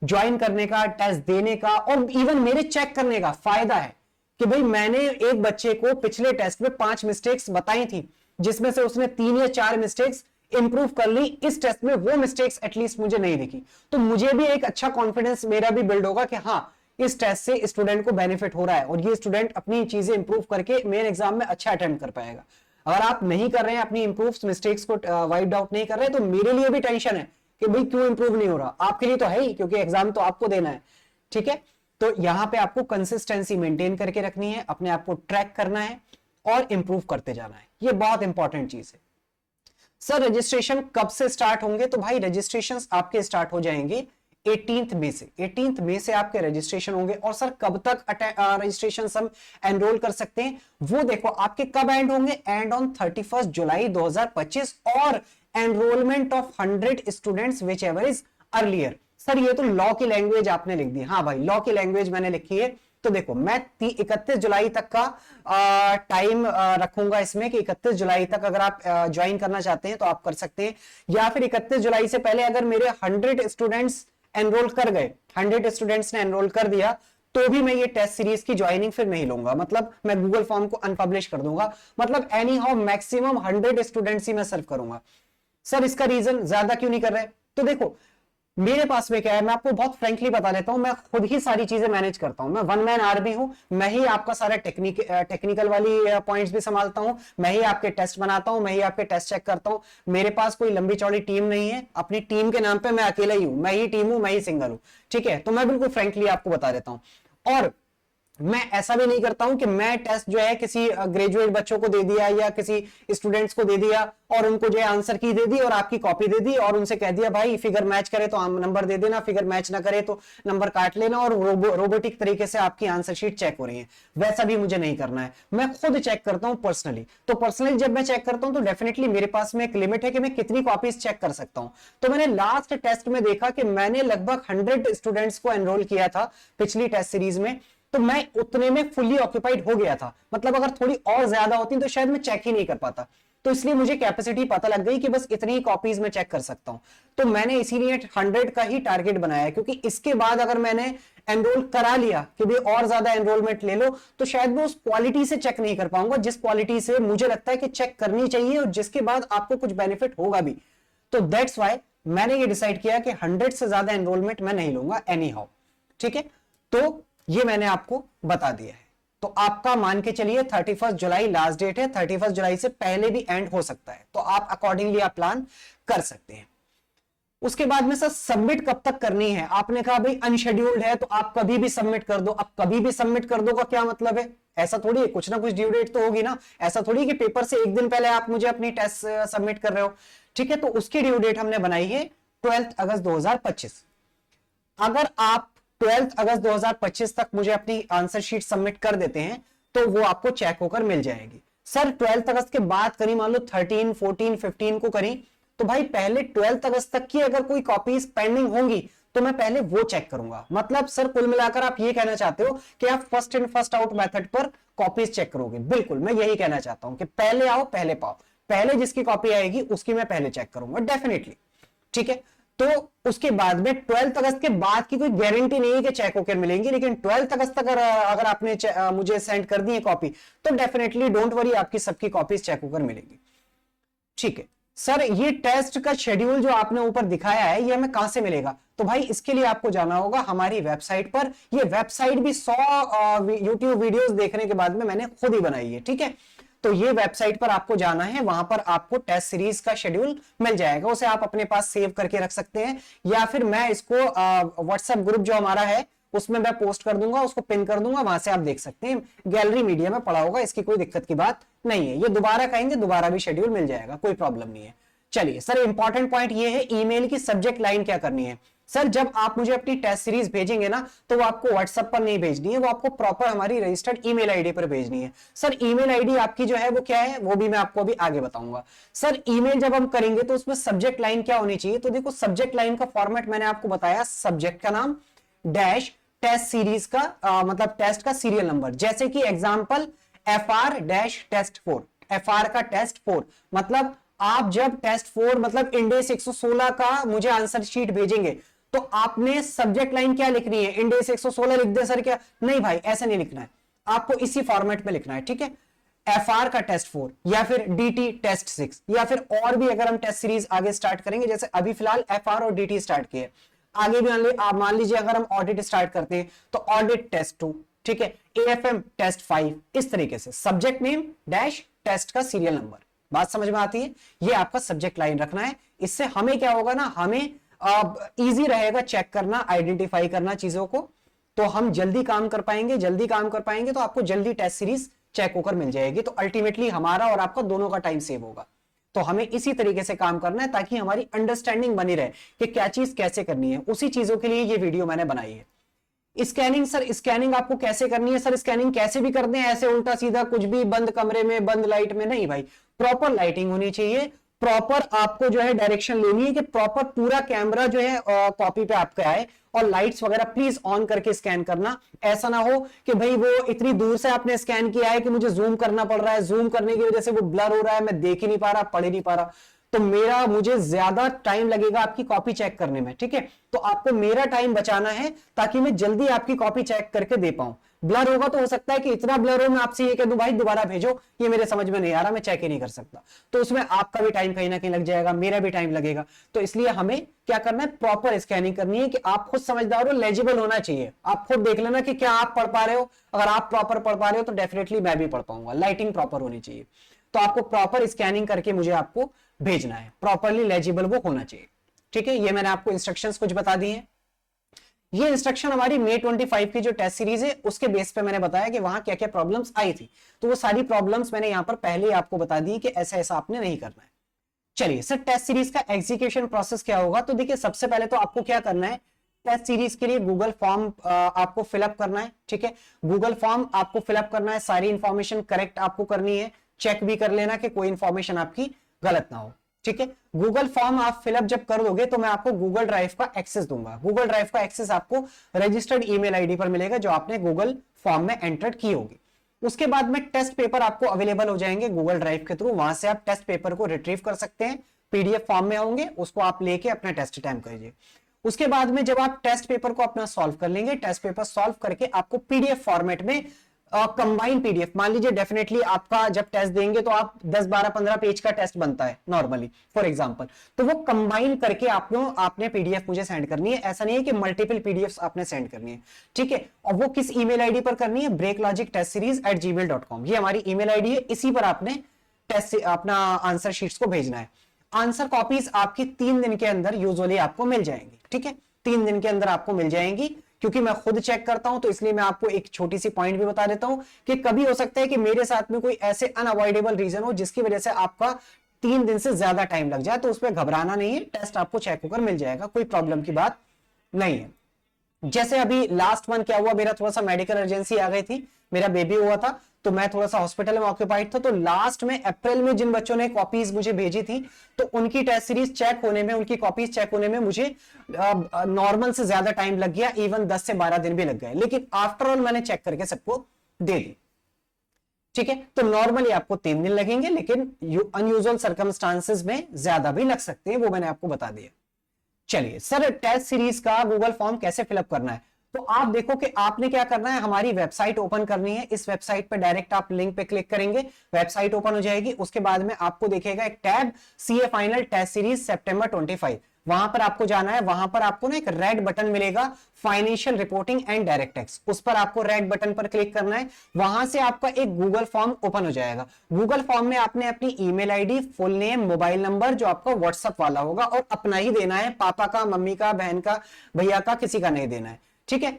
ज्वाइन करने का, टेस्ट देने का और इवन मेरे चेक करने का फायदा है कि भाई मैंने एक बच्चे को पिछले टेस्ट में 5 मिस्टेक्स बताई थी, जिसमें से उसने 3 या 4 मिस्टेक्स इंप्रूव कर ली। इस टेस्ट में वो मिस्टेक्स एटलीस्ट मुझे नहीं दिखी, तो मुझे भी एक अच्छा कॉन्फिडेंस मेरा भी बिल्ड होगा कि हाँ इस टेस्ट से स्टूडेंट को बेनिफिट हो रहा है और ये स्टूडेंट अपनी चीजें इंप्रूव करके मेन एग्जाम में अच्छा अटेम्प्ट कर पाएगा। अगर आप नहीं कर रहे हैं, अपनी इंप्रूव मिस्टेक्स को वाइप्ड आउट नहीं कर रहे, तो मेरे लिए भी टेंशन है कि भाई क्यों इंप्रूव नहीं हो रहा, आपके लिए तो है ही क्योंकि एग्जाम तो आपको देना है, ठीक है। तो यहां पे आपको कंसिस्टेंसी मेंटेन करके रखनी है, अपने आप को ट्रैक करना है और इंप्रूव करते जाना है, ये बहुत इंपॉर्टेंट चीज है। सर रजिस्ट्रेशन कब से स्टार्ट होंगे, तो भाई रजिस्ट्रेशन आपके स्टार्ट हो जाएंगे 18 मई से, 18 मई से आपके रजिस्ट्रेशन होंगे। और सर कब तक रजिस्ट्रेशन हम एनरोल कर सकते हैं, वो देखो आपके कब एंड होंगे, एंड ऑन 31 जुलाई 2025, और enrolment of 100 students which ever is earlier. Sir ये तो लॉ की लैंग्वेज आपने लिख दी, हाँ भाई लॉ की लैंग्वेज मैंने लिखी है। तो देखो मैं 31 जुलाई तक का टाइम रखूंगा इसमें कि 31 जुलाई तक अगर आप ज्वाइन करना चाहते हैं तो आप कर सकते हैं, या फिर 31 जुलाई से पहले अगर मेरे 100 स्टूडेंट्स एनरोल कर गए, 100 स्टूडेंट्स ने एनरोल कर दिया, तो भी मैं ये टेस्ट सीरीज की ज्वाइनिंग फिर नहीं लूंगा, मतलब मैं गूगल फॉर्म को अनपब्लिश कर दूंगा, मतलब एनी हाउ मैक्सिमम 100 स्टूडेंट्स ही मैं सर्व करूंगा। सर इसका रीजन ज्यादा क्यों नहीं कर रहे, तो देखो मेरे पास में क्या है, मैं आपको बहुत फ्रेंकली बता देता हूं, मैं खुद ही सारी चीजें मैनेज करता हूं, मैं वन मैन आर्मी हूं, मैं ही आपका सारा टेक्निकल वाली पॉइंट्स भी संभालता हूं, मैं ही आपके टेस्ट बनाता हूं, मैं ही आपके टेस्ट चेक करता हूं, मेरे पास कोई लंबी चौड़ी टीम नहीं है, अपनी टीम के नाम पे मैं अकेला ही हूं, मैं ही टीम हूं, मैं ही सिंगल हूं, ठीक है। तो मैं बिल्कुल फ्रेंकली आपको बता देता हूं, और मैं ऐसा भी नहीं करता हूं कि मैं टेस्ट जो है किसी ग्रेजुएट बच्चों को दे दिया या किसी स्टूडेंट्स को दे दिया और उनको जो है आंसर की दे दी और आपकी कॉपी दे दी और उनसे कह दिया भाई फिगर मैच करे तो नंबर दे देना, फिगर मैच ना करे तो नंबर काट लेना, और रोबोटिक तरीके से आपकी आंसर शीट चेक हो रही है। वैसा भी मुझे नहीं करना है, मैं खुद चेक करता हूं पर्सनली। तो पर्सनली जब मैं चेक करता हूं तो डेफिनेटली मेरे पास में एक लिमिट है कि मैं कितनी कॉपीज चेक कर सकता हूं। तो मैंने लास्ट टेस्ट में देखा कि मैंने लगभग 100 स्टूडेंट्स को एनरोल किया था पिछली टेस्ट सीरीज में, तो मैं उतने में फुल्ली ऑक्यूपाइड हो गया था, मतलब अगर थोड़ी और ज्यादा होती तो शायद मैं चेक ही नहीं कर पाता। तो इसलिए मुझे कैपेसिटी पता लग गई कि बस इतनी ही कॉपीज में चेक कर सकता हूं, तो मैंने इसीलिए 100 का ही टारगेट बनाया, क्योंकि इसके बाद अगर मैंने एनरोल करा लिया कि भाई और ज्यादा एनरोलमेंट ले लो, तो शायद मैं उस क्वालिटी से चेक नहीं कर पाऊंगा जिस क्वालिटी से मुझे लगता है कि चेक करनी चाहिए और जिसके बाद आपको कुछ बेनिफिट होगा भी। तो दैट्स वाई मैंने ये डिसाइड किया कि 100 से ज्यादा एनरोलमेंट मैं नहीं लूंगा एनी हाउ, ठीक है। तो ये मैंने आपको बता दिया है। तो आपका मान के चलिए 31 जुलाई लास्ट डेट है, 31 जुलाई से पहले भी एंड हो सकता है, तो आप अकॉर्डिंगली आप प्लान कर सकते हैं। उसके बाद में सर सबमिट कब तक करनी है, आपने कहा भाई अनशेड्यूल्ड है तो आप कभी भी सबमिट कर दो। अब कभी भी सबमिट कर दो का क्या मतलब है, ऐसा थोड़ी है, कुछ ना कुछ ड्यू डेट तो होगी ना, ऐसा थोड़ी कि पेपर से एक दिन पहले आप मुझे अपनी टेस्ट सबमिट कर रहे हो, ठीक है। तो उसकी ड्यू डेट हमने बनाई है 12 अगस्त 2025। अगर आप 12 अगस्त 2025 तक मुझे अपनी आंसर शीट सबमिट कर देते हैं तो वो आपको चेक होकर मिल जाएगी। सर 12 अगस्त के बाद करी, मान लो 13, 14, 15 को करी, तो भाई पहले 12 अगस्त तक की अगर कोई कॉपीज पेंडिंग होंगी तो मैं पहले वो चेक करूंगा। मतलब सर कुल मिलाकर आप ये कहना चाहते हो कि आप first in first out method पर कॉपीज चेक करोगे, बिल्कुल मैं यही कहना चाहता हूं कि पहले आओ पहले पाओ, पहले जिसकी कॉपी आएगी उसकी मैं पहले चेक करूंगा डेफिनेटली, ठीक है। तो उसके बाद में 12 अगस्त के बाद की कोई गारंटी नहीं है कि चेक होकर मिलेंगी, लेकिन 12 अगस्त तक अगर आपने मुझे सेंड कर दी है कॉपी तो डेफिनेटली डोंट वरी, आपकी सबकी कॉपीज चेक होकर मिलेंगी, ठीक है। सर ये टेस्ट का शेड्यूल जो आपने ऊपर दिखाया है ये हमें कहां से मिलेगा, तो भाई इसके लिए आपको जाना होगा हमारी वेबसाइट पर। ये वेबसाइट भी 100 यूट्यूब वीडियोस देखने के बाद में मैंने खुद ही बनाई है, ठीक है। तो ये वेबसाइट पर आपको जाना है, वहां पर आपको टेस्ट सीरीज का शेड्यूल मिल जाएगा, उसे आप अपने पास सेव करके रख सकते हैं, या फिर मैं इसको व्हाट्सएप ग्रुप जो हमारा है उसमें मैं पोस्ट कर दूंगा, उसको पिन कर दूंगा, वहां से आप देख सकते हैं, गैलरी मीडिया में पड़ा होगा, इसकी कोई दिक्कत की बात नहीं है। ये दोबारा कहेंगे दोबारा भी शेड्यूल मिल जाएगा, कोई प्रॉब्लम नहीं है। चलिए सर इंपॉर्टेंट पॉइंट ये है ईमेल की सब्जेक्ट लाइन क्या करनी है। सर जब आप मुझे अपनी टेस्ट सीरीज भेजेंगे ना तो वो आपको व्हाट्सएप पर नहीं भेजनी है, वो आपको प्रॉपर हमारी रजिस्टर्ड ईमेल आईडी पर भेजनी है। सर ईमेल आईडी आपकी जो है वो क्या है वो भी मैं आपको अभी आगे बताऊंगा। सर ईमेल जब हम करेंगे तो उसमें सब्जेक्ट लाइन क्या होनी चाहिए, तो देखो सब्जेक्ट लाइन का फॉर्मेट मैंने आपको बताया, सब्जेक्ट का नाम डैश टेस्ट सीरीज का मतलब टेस्ट का सीरियल नंबर, जैसे कि example FR dash test 4, FR का टेस्ट 4, मतलब आप जब टेस्ट 4 मतलब इंडेक्स 116 का मुझे आंसर शीट भेजेंगे तो आपने सब्जेक्ट लाइन क्या लिखनी है, इंडेक्स 116 लिख दे सर क्या, नहीं भाई ऐसा नहीं लिखना है, आपको इसी फॉर्मेट में लिखना है, ठीक है। FR का टेस्ट 4 या फिर DT टेस्ट 6 या फिर और भी अगर हम टेस्ट सीरीज आगे स्टार्ट करेंगे, जैसे अभी फिलहाल FR और DT स्टार्ट किए, आगे भी मान लीजिए अगर हम ऑडिट स्टार्ट करते हैं तो ऑडिट टेस्ट 2, ठीक है, AFM टेस्ट 5, इस तरीके से सब्जेक्ट नेम डैश टेस्ट का सीरियल नंबर। बात समझ में आती है, ये आपका सब्जेक्ट लाइन रखना है। इससे हमें क्या होगा ना, हमें इजी रहेगा चेक करना, आइडेंटिफाई करना चीजों को, तो हम जल्दी काम कर पाएंगे। जल्दी काम कर पाएंगे तो आपको जल्दी टेस्ट सीरीज चेक होकर मिल जाएगी, तो अल्टीमेटली हमारा और आपका दोनों का टाइम सेव होगा। तो हमें इसी तरीके से काम करना है ताकि हमारी अंडरस्टैंडिंग बनी रहे कि क्या चीज कैसे करनी है। उसी चीजों के लिए ये वीडियो मैंने बनाई है। स्कैनिंग, सर स्कैनिंग आपको कैसे करनी है? सर स्कैनिंग कैसे भी कर दें, ऐसे उल्टा सीधा कुछ भी, बंद कमरे में बंद लाइट में नहीं भाई, प्रॉपर लाइटिंग होनी चाहिए, प्रॉपर आपको जो है डायरेक्शन लेनी है कि प्रॉपर पूरा कैमरा जो है कॉपी पे आपका आए, और लाइट्स वगैरह प्लीज ऑन करके स्कैन करना। ऐसा ना हो कि भाई वो इतनी दूर से आपने स्कैन किया है कि मुझे जूम करना पड़ रहा है, जूम करने की वजह से वो ब्लर हो रहा है, मैं देख ही नहीं पा रहा, पढ़ ही नहीं पा रहा, तो मुझे ज्यादा टाइम लगेगा आपकी कॉपी चेक करने में। ठीक है, तो आपको मेरा टाइम बचाना है ताकि मैं जल्दी आपकी कॉपी चेक करके दे पाऊं। ब्लर होगा तो हो सकता है कि इतना ब्लर हो मैं आपसे ये कह दूं भाई दोबारा भेजो, ये मेरे समझ में नहीं आ रहा, मैं चेक ही नहीं कर सकता, तो उसमें आपका भी टाइम कहीं ना कहीं लग जाएगा, मेरा भी टाइम लगेगा। तो इसलिए हमें क्या करना है, प्रॉपर स्कैनिंग करनी है कि आप खुद समझदार हो, लेजिबल होना चाहिए। आप खुद देख लेना कि क्या आप पढ़ पा रहे हो, अगर आप प्रॉपर पढ़ पा रहे हो तो डेफिनेटली मैं भी पढ़ पाऊंगा। लाइटिंग प्रॉपर होनी चाहिए, तो आपको प्रॉपर स्कैनिंग करके मुझे आपको भेजना है, प्रॉपरली लेजिबल वो होना चाहिए। ठीक है, ये मैंने आपको इंस्ट्रक्शंस कुछ बता दिए हैं। ये इंस्ट्रक्शन हमारी May 25 की जो टेस्ट सीरीज है उसके बेस पे मैंने बताया कि वहां क्या क्या प्रॉब्लम्स आई थी, तो वो सारी प्रॉब्लम्स मैंने यहां पर पहले ही आपको बता दी कि ऐसा ऐसा आपने नहीं करना है। चलिए सर, टेस्ट सीरीज का एग्जीक्यूशन प्रोसेस क्या होगा? तो देखिए, सबसे पहले तो आपको क्या करना है, टेस्ट सीरीज के लिए गूगल फॉर्म आपको फिलअप करना है। ठीक है, गूगल फॉर्म आपको फिलअप करना है, सारी इंफॉर्मेशन करेक्ट आपको करनी है, चेक भी कर लेना कि कोई इंफॉर्मेशन आपकी गलत ना हो। ठीक है, गूगल फॉर्म आप फिलअप जब कर दोगे तो मैं आपको गूगल ड्राइव का एक्सेस दूंगा। गूगल ड्राइव का एक्सेस आपको रजिस्टर्ड ईमेल आईडी पर मिलेगा जो आपने गूगल फॉर्म में एंटर की होगी। उसके बाद में टेस्ट पेपर आपको अवेलेबल हो जाएंगे गूगल ड्राइव के थ्रू, वहां से आप टेस्ट पेपर को रिट्रीव कर सकते हैं, पीडीएफ फॉर्म में होंगे, उसको आप लेके अपना टेस्ट टाइम करिए। उसके बाद में जब आप टेस्ट पेपर को अपना सॉल्व कर लेंगे, टेस्ट पेपर सॉल्व करके आपको पीडीएफ फॉर्मेट में कंबाइन पीडीएफ, मान लीजिए डेफिनेटली आपका जब टेस्ट देंगे तो आप 10 12 15 पेज का टेस्ट बनता है नॉर्मली फॉर एग्जांपल, तो वो कंबाइन करके आपने पीडीएफ मुझे सेंड करनी है। ऐसा नहीं है कि मल्टीपल पीडीएफ आपने सेंड करनी है। ठीक है, और वो किस ईमेल आईडी पर करनी है, breaklogictestseries@gmail.com, ये हमारी ईमेल आईडी है, इसी पर आपने टेस्ट अपना आंसर शीट्स को भेजना है। आंसर कॉपीज आपकी 3 दिन के अंदर यूजुअली आपको मिल जाएंगी। ठीक है, 3 दिन के अंदर आपको मिल जाएंगी, क्योंकि मैं खुद चेक करता हूं तो इसलिए मैं आपको एक छोटी सी पॉइंट भी बता देता हूं कि कभी हो सकता है कि मेरे साथ में कोई ऐसे अनअवॉइडेबल रीजन हो जिसकी वजह से आपका 3 दिन से ज्यादा टाइम लग जाए, तो उसमें घबराना नहीं है, टेस्ट आपको चेक होकर मिल जाएगा, कोई प्रॉब्लम की बात नहीं है। जैसे अभी लास्ट मंथ क्या हुआ, मेरा थोड़ा सा मेडिकल इमरजेंसी आ गई थी, मेरा बेबी हुआ था, तो मैं थोड़ा सा हॉस्पिटल में ऑक्यूपाइड था, तो लास्ट में अप्रैल में जिन बच्चों ने कॉपीज मुझे भेजी थी तो उनकी टेस्ट सीरीज चेक होने में, उनकी कॉपीज चेक होने में मुझे नॉर्मल से ज्यादा टाइम लग गया, इवन 10 से 12 दिन भी लग गए, लेकिन आफ्टर ऑल मैंने चेक करके सबको दे दी। ठीक है, तो नॉर्मली आपको 3 दिन लगेंगे, लेकिन अनयूजुअल सर्कमस्टांसेस में ज्यादा भी लग सकते हैं, वो मैंने आपको बता दिया। चलिए सर, टेस्ट सीरीज का गूगल फॉर्म कैसे फिलअप करना है? तो आप देखो कि आपने क्या करना है, हमारी वेबसाइट ओपन करनी है, इस वेबसाइट पे डायरेक्ट आप लिंक पे क्लिक करेंगे, वेबसाइट ओपन हो जाएगी। उसके बाद में आपको दिखेगा एक tab, CA final test series सितंबर 25, वहां पर आपको जाना है। वहां पर आपको ना एक रेड बटन मिलेगा, financial reporting and direct tax, उस पर आपको रेड बटन पर क्लिक करना है। वहां से आपका एक गूगल फॉर्म ओपन हो जाएगा। गूगल फॉर्म में आपने अपनी email ID, full name, mobile number जो आपका व्हाट्सएप वाला होगा और अपना ही देना है, पापा का, मम्मी का, बहन का, भैया का, किसी का नहीं देना है। ठीक है,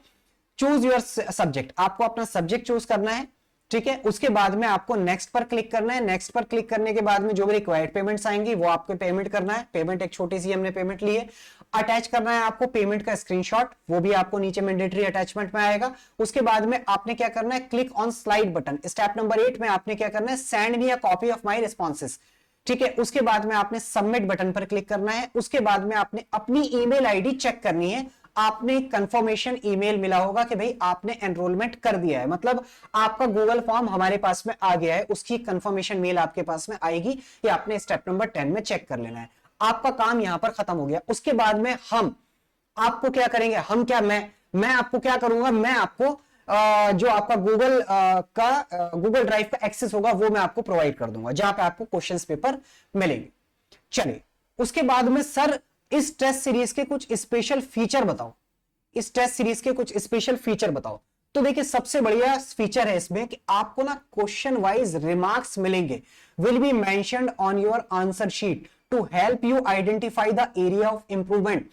चूज योर सब्जेक्ट, आपको अपना सब्जेक्ट चूज करना है। ठीक है, उसके बाद में आपको नेक्स्ट पर क्लिक करना है। नेक्स्ट पर क्लिक करने के बाद में जो भी रिक्वायर्ड पेमेंट्स आएंगी वो आपको पेमेंट करना है। पेमेंट एक छोटी सी हमने पेमेंट ली है। अटैच करना है आपको पेमेंट का स्क्रीनशॉट, वो भी आपको नीचे मैंडेटरी अटैचमेंट में आएगा। उसके बाद में आपने क्या करना है, click on slide button, step number 8 में आपने क्या करना है, send me a copy of my responses. ठीक है, उसके बाद में आपने सबमिट बटन पर क्लिक करना है। उसके बाद में आपने अपनी ईमेल आईडी चेक करनी है। आपने कंफर्मेशन ईमेल मिला होगा कि भाई आपने एनरोलमेंट कर दिया है, मतलब आपका गूगल फॉर्म हमारे पास में आ गया है, उसकी कंफर्मेशन मेल आपके पास में आएगी। ये आपने स्टेप नंबर 10 में चेक कर लेना है। आपका काम यहां पर खत्म हो गया। उसके बाद में हम आपको क्या करेंगे, हम क्या, मैं आपको क्या करूंगा, मैं आपको जो आपका गूगल ड्राइव का एक्सेस होगा वो मैं आपको प्रोवाइड कर दूंगा, जहां पे आपको क्वेश्चंस पेपर मिलेंगे। चलिए, उसके बाद में सर इस टेस्ट सीरीज के कुछ स्पेशल फीचर बताओ, इस टेस्ट सीरीज के कुछ स्पेशल फीचर बताओ। तो देखिए, सबसे बढ़िया फीचर है इसमें कि आपको ना क्वेश्चन वाइज रिमार्क्स मिलेंगे, will be mentioned on your answer sheet to help you identify the area of improvement.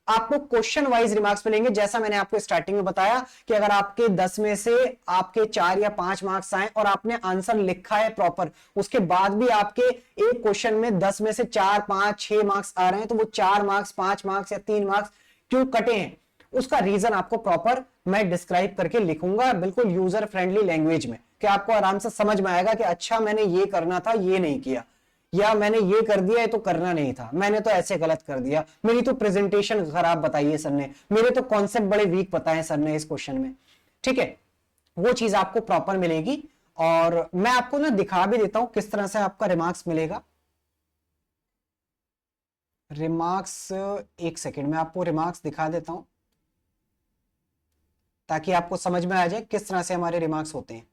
आपको क्वेश्चन वाइज रिमार्क्स मिलेंगे। जैसा मैंने आपको स्टार्टिंग में बताया कि अगर आपके 10 में से आपके 4 या 5 मार्क्स आए और आपने आंसर लिखा है प्रॉपर, उसके बाद भी आपके एक क्वेश्चन में 10 में से 4, 5, 6 मार्क्स आ रहे हैं, तो वो 4 मार्क्स, 5 मार्क्स या 3 मार्क्स क्यों कटे हैं, उसका रीजन आपको प्रॉपर मैं डिस्क्राइब करके लिखूंगा, बिल्कुल यूजर फ्रेंडली लैंग्वेज में, कि आपको आराम से समझ में आएगा कि अच्छा मैंने ये करना था, ये नहीं किया, या मैंने ये कर दिया, ये तो करना नहीं था, मैंने तो ऐसे गलत कर दिया, मेरी तो प्रेजेंटेशन खराब बताई है सर ने, मेरे तो कॉन्सेप्ट बड़े वीक बताए सर ने इस क्वेश्चन में। ठीक है, वो चीज आपको प्रॉपर मिलेगी। और मैं आपको ना दिखा भी देता हूं किस तरह से आपका रिमार्क्स मिलेगा। रिमार्क्स, एक सेकेंड में आपको रिमार्क्स दिखा देता हूं ताकि आपको समझ में आ जाए किस तरह से हमारे रिमार्क्स होते हैं।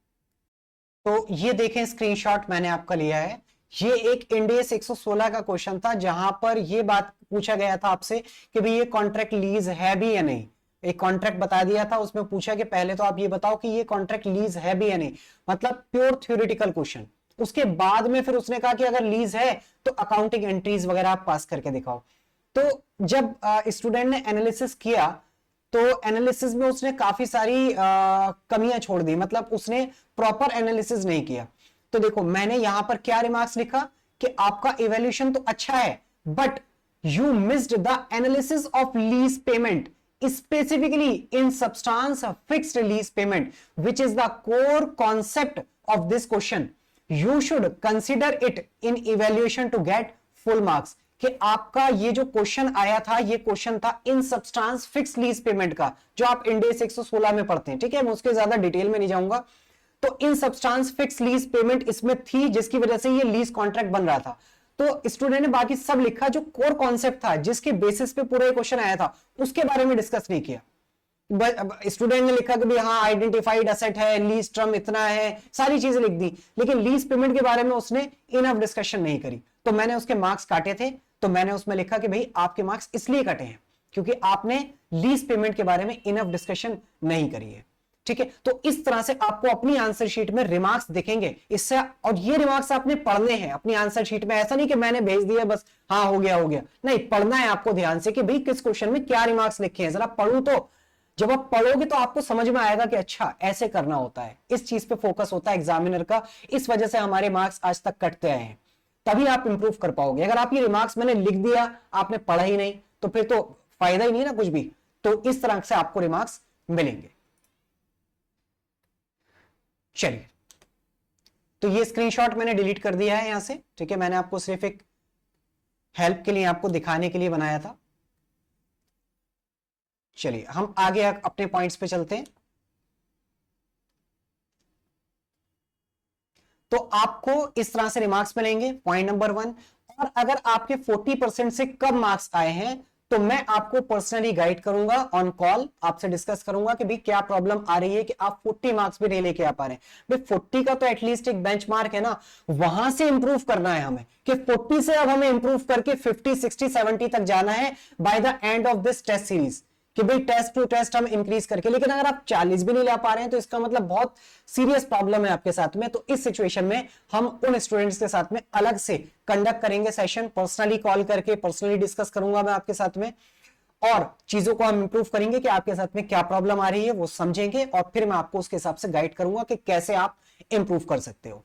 तो ये देखें, स्क्रीनशॉट मैंने आपका लिया है। ये एक इंडेस 116 का क्वेश्चन था जहां पर ये बात पूछा गया था आपसे कि भाई ये कॉन्ट्रैक्ट लीज है भी या नहीं। एक कॉन्ट्रैक्ट बता दिया था, उसमें पूछा कि पहले तो आप ये बताओ कि ये कॉन्ट्रैक्ट लीज है भी या नहीं, मतलब प्योर थ्योरेटिकल क्वेश्चन। उसके बाद में फिर उसने कहा कि अगर लीज है तो अकाउंटिंग एंट्रीज वगैरह आप पास करके दिखाओ। तो जब स्टूडेंट ने एनालिसिस किया तो एनालिसिस में उसने काफी सारी कमियां छोड़ दी, मतलब उसने प्रॉपर एनालिसिस नहीं किया। तो देखो मैंने यहां पर क्या रिमार्क्स लिखा कि आपका इवैल्यूएशन तो अच्छा है but you missed the analysis of lease payment specifically in substance fixed lease payment which is the core concept of this question. You should consider it in evaluation to get full marks. कि आपका ये जो question आया था, ये question था इन substance fix lease payment का, जो आप इंडेस 116 में पढ़ते हैं। ठीक है, मैं उसके ज्यादा डिटेल में नहीं जाऊंगा। तो इन सब्सटेंस फिक्स लीज पेमेंट इसमें थी, जिसकी वजह से ये लीज कॉन्ट्रैक्ट बन रहा था। तो स्टूडेंट ने बाकी सब लिखा, जो कोर कॉन्सेप्ट था जिसके बेसिस पे पूरा क्वेश्चन आया था, उसके बारे में डिस्कस नहीं किया। स्टूडेंट ने लिखा कि भाई हाँ आइडेंटिफाइड एसेट है, लीज टर्म इतना है, सारी चीजें लिख दी, लेकिन लीज पेमेंट के बारे में उसने इनफ डिस्कशन नहीं करी। तो मैंने उसके मार्क्स काटे थे, तो मैंने उसमें लिखा कि भाई आपके मार्क्स इसलिए कटे हैं क्योंकि आपने लीज पेमेंट के बारे में इनफ डिस्कशन नहीं करी है। ठीक है, तो इस तरह से आपको अपनी आंसर शीट में रिमार्क्स दिखेंगे इससे, और ये रिमार्क्स आपने पढ़ने हैं अपनी आंसर शीट में। ऐसा नहीं कि मैंने भेज दिया बस हाँ हो गया हो गया, नहीं, पढ़ना है आपको ध्यान से कि भाई किस क्वेश्चन में क्या रिमार्क्स लिखे हैं, जरा पढ़ू। तो जब आप पढ़ोगे तो आपको समझ में आएगा कि अच्छा ऐसे करना होता है, इस चीज पे फोकस होता है एग्जामिनर का, इस वजह से हमारे मार्क्स आज तक कटते आए हैं, तभी आप इंप्रूव कर पाओगे। अगर आप ये रिमार्क्स मैंने लिख दिया, आपने पढ़ा ही नहीं, तो फिर तो फायदा ही नहीं ना कुछ भी। तो इस तरह से आपको रिमार्क्स मिलेंगे। चलिए, तो ये स्क्रीनशॉट मैंने डिलीट कर दिया है यहां से। ठीक है, मैंने आपको सिर्फ एक हेल्प के लिए, आपको दिखाने के लिए बनाया था। चलिए हम आगे अपने पॉइंट्स पे चलते हैं। तो आपको इस तरह से रिमार्क्स मिलेंगे, पॉइंट नंबर 1। और अगर आपके 40% से कम मार्क्स आए हैं तो मैं आपको पर्सनली गाइड करूंगा, ऑन कॉल आपसे डिस्कस करूंगा कि भाई क्या प्रॉब्लम आ रही है कि आप 40 मार्क्स भी नहीं लेके आ पा रहे हैं। भाई 40 का तो एटलीस्ट एक बेंचमार्क है ना, वहां से इंप्रूव करना है हमें, कि 40 से अब हमें इंप्रूव करके 50, 60, 70 तक जाना है by the end of this test series, कि भाई टेस्ट टू टेस्ट हम इंक्रीज करके। लेकिन अगर आप 40 भी नहीं ला पा रहे हैं तो इसका मतलब बहुत सीरियस प्रॉब्लम है आपके साथ में। तो इस सिचुएशन में हम उन स्टूडेंट्स के साथ में अलग से कंडक्ट करेंगे सेशन, पर्सनली कॉल करके पर्सनली डिस्कस करूंगा मैं आपके साथ में, और चीजों को हम इंप्रूव करेंगे कि आपके साथ में क्या प्रॉब्लम आ रही है वो समझेंगे, और फिर मैं आपको उसके हिसाब से गाइड करूंगा कि कैसे आप इंप्रूव कर सकते हो।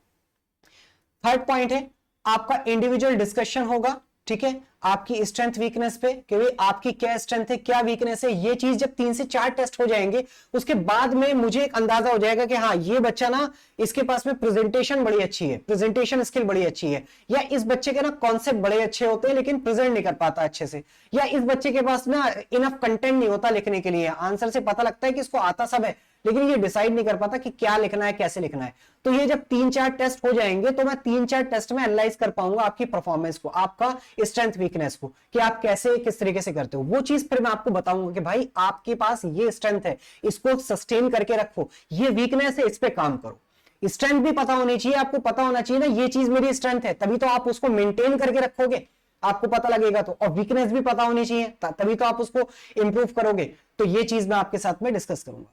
थर्ड पॉइंट है आपका इंडिविजुअल डिस्कशन होगा। ठीक है, आपकी स्ट्रेंथ वीकनेस पे, कि भाई आपकी क्या स्ट्रेंथ है क्या वीकनेस है। ये चीज जब 3 से 4 टेस्ट हो जाएंगे उसके बाद में मुझे एक अंदाजा हो जाएगा कि हाँ ये बच्चा ना, इसके पास में प्रेजेंटेशन बड़ी अच्छी है, प्रेजेंटेशन स्किल बड़ी अच्छी है, या इस बच्चे के ना कॉन्सेप्ट बड़े अच्छे होते हैं लेकिन प्रेजेंट नहीं कर पाता अच्छे से, या इस बच्चे के पास ना इनफ कंटेंट नहीं होता लिखने के लिए। आंसर से पता लगता है कि इसको आता सब है लेकिन ये डिसाइड नहीं कर पाता कि क्या लिखना है कैसे लिखना है। तो ये जब 3-4 टेस्ट हो जाएंगे तो मैं 3-4 टेस्ट में एनालाइज कर पाऊंगा आपकी परफॉर्मेंस को, आपका स्ट्रेंथ वीकनेस को, कि आप कैसे किस तरीके से करते हो। वो चीज फिर मैं आपको बताऊंगा कि भाई आपके पास ये स्ट्रेंथ है, इसको सस्टेन करके रखो, ये वीकनेस है इस पे काम करो। स्ट्रेंथ भी पता होनी चाहिए, आपको पता होना चाहिए ना ये चीज मेरी स्ट्रेंथ है, तभी तो आप उसको मेंटेन करके रखोगे, आपको पता लगेगा तो। और वीकनेस भी पता होनी चाहिए तभी तो आप उसको इंप्रूव करोगे। तो ये चीज मैं आपके साथ में डिस्कस करूंगा।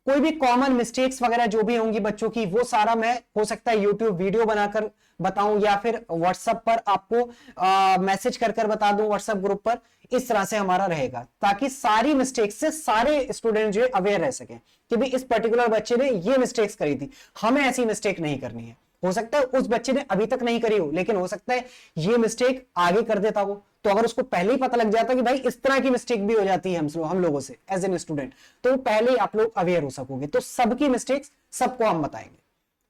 कोई भी कॉमन मिस्टेक्स वगैरह जो भी होंगी बच्चों की, वो सारा मैं हो सकता है यूट्यूब वीडियो बनाकर बताऊं या फिर व्हाट्सएप पर आपको मैसेज कर कर बता दूं व्हाट्सएप ग्रुप पर। इस तरह से हमारा रहेगा ताकि सारी मिस्टेक्स से सारे स्टूडेंट जो है अवेयर रह सके कि भाई इस पर्टिकुलर बच्चे ने ये मिस्टेक्स करी थी, हमें ऐसी मिस्टेक नहीं करनी है। हो सकता है उस बच्चे ने अभी तक नहीं करी हो, लेकिन हो सकता है ये मिस्टेक आगे कर देता हो, तो अगर उसको पहले ही पता लग जाता कि भाई इस तरह की मिस्टेक भी हो जाती है हम लोगों से एज एन स्टूडेंट, तो पहले ही आप लोग अवेयर हो सकोगे। तो सबकी मिस्टेक्स सबको हम बताएंगे,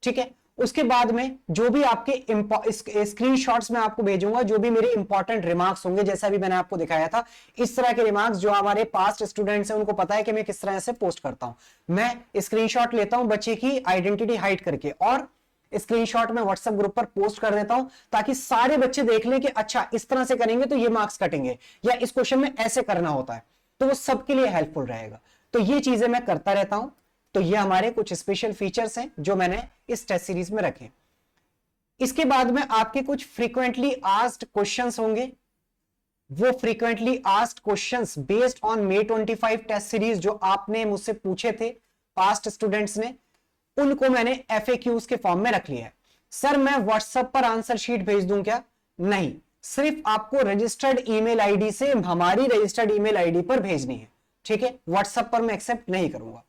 ठीक है। उसके बाद में जो भी आपके स्क्रीनशॉट्स में आपको भेजूंगा, जो भी मेरे इंपॉर्टेंट रिमार्क्स होंगे, जैसा भी मैंने आपको दिखाया था, इस तरह के रिमार्क्स जो हमारे पास्ट स्टूडेंट्स हैं उनको पता है कि मैं किस तरह से पोस्ट करता हूं। मैं स्क्रीनशॉट लेता हूं बच्चे की आइडेंटिटी हाइड करके और स्क्रीनशॉट में व्हाट्सएप ग्रुप पर पोस्ट कर देता हूं, ताकि सारे बच्चे देख लें कि अच्छा इस तरह से करेंगे तो ये मार्क्स कटेंगे, या इस क्वेश्चन में ऐसे करना होता है, तो वो सबके लिए हेल्पफुल रहेगा। तो ये चीजें मैं करता रहता हूं। तो ये हमारे कुछ स्पेशल फीचर्स हैं जो मैंने इस टेस्ट सीरीज में रखे। इसके बाद में आपके कुछ फ्रीक्वेंटली आस्क्ड क्वेश्चंस होंगे। वो frequently asked questions based on May 25 test series जो आपने मुझसे पूछे थे पास्ट स्टूडेंट्स ने, उनको मैंने FAQs के फॉर्म में रख लिया है। सर मैं व्हाट्सएप पर आंसर शीट भेज दूं क्या? नहीं, सिर्फ आपको रजिस्टर्ड ईमेल आईडी से हमारी रजिस्टर्ड ईमेल आईडी पर भेजनी है, ठीक है। व्हाट्सएप पर मैं एक्सेप्ट नहीं करूंगा।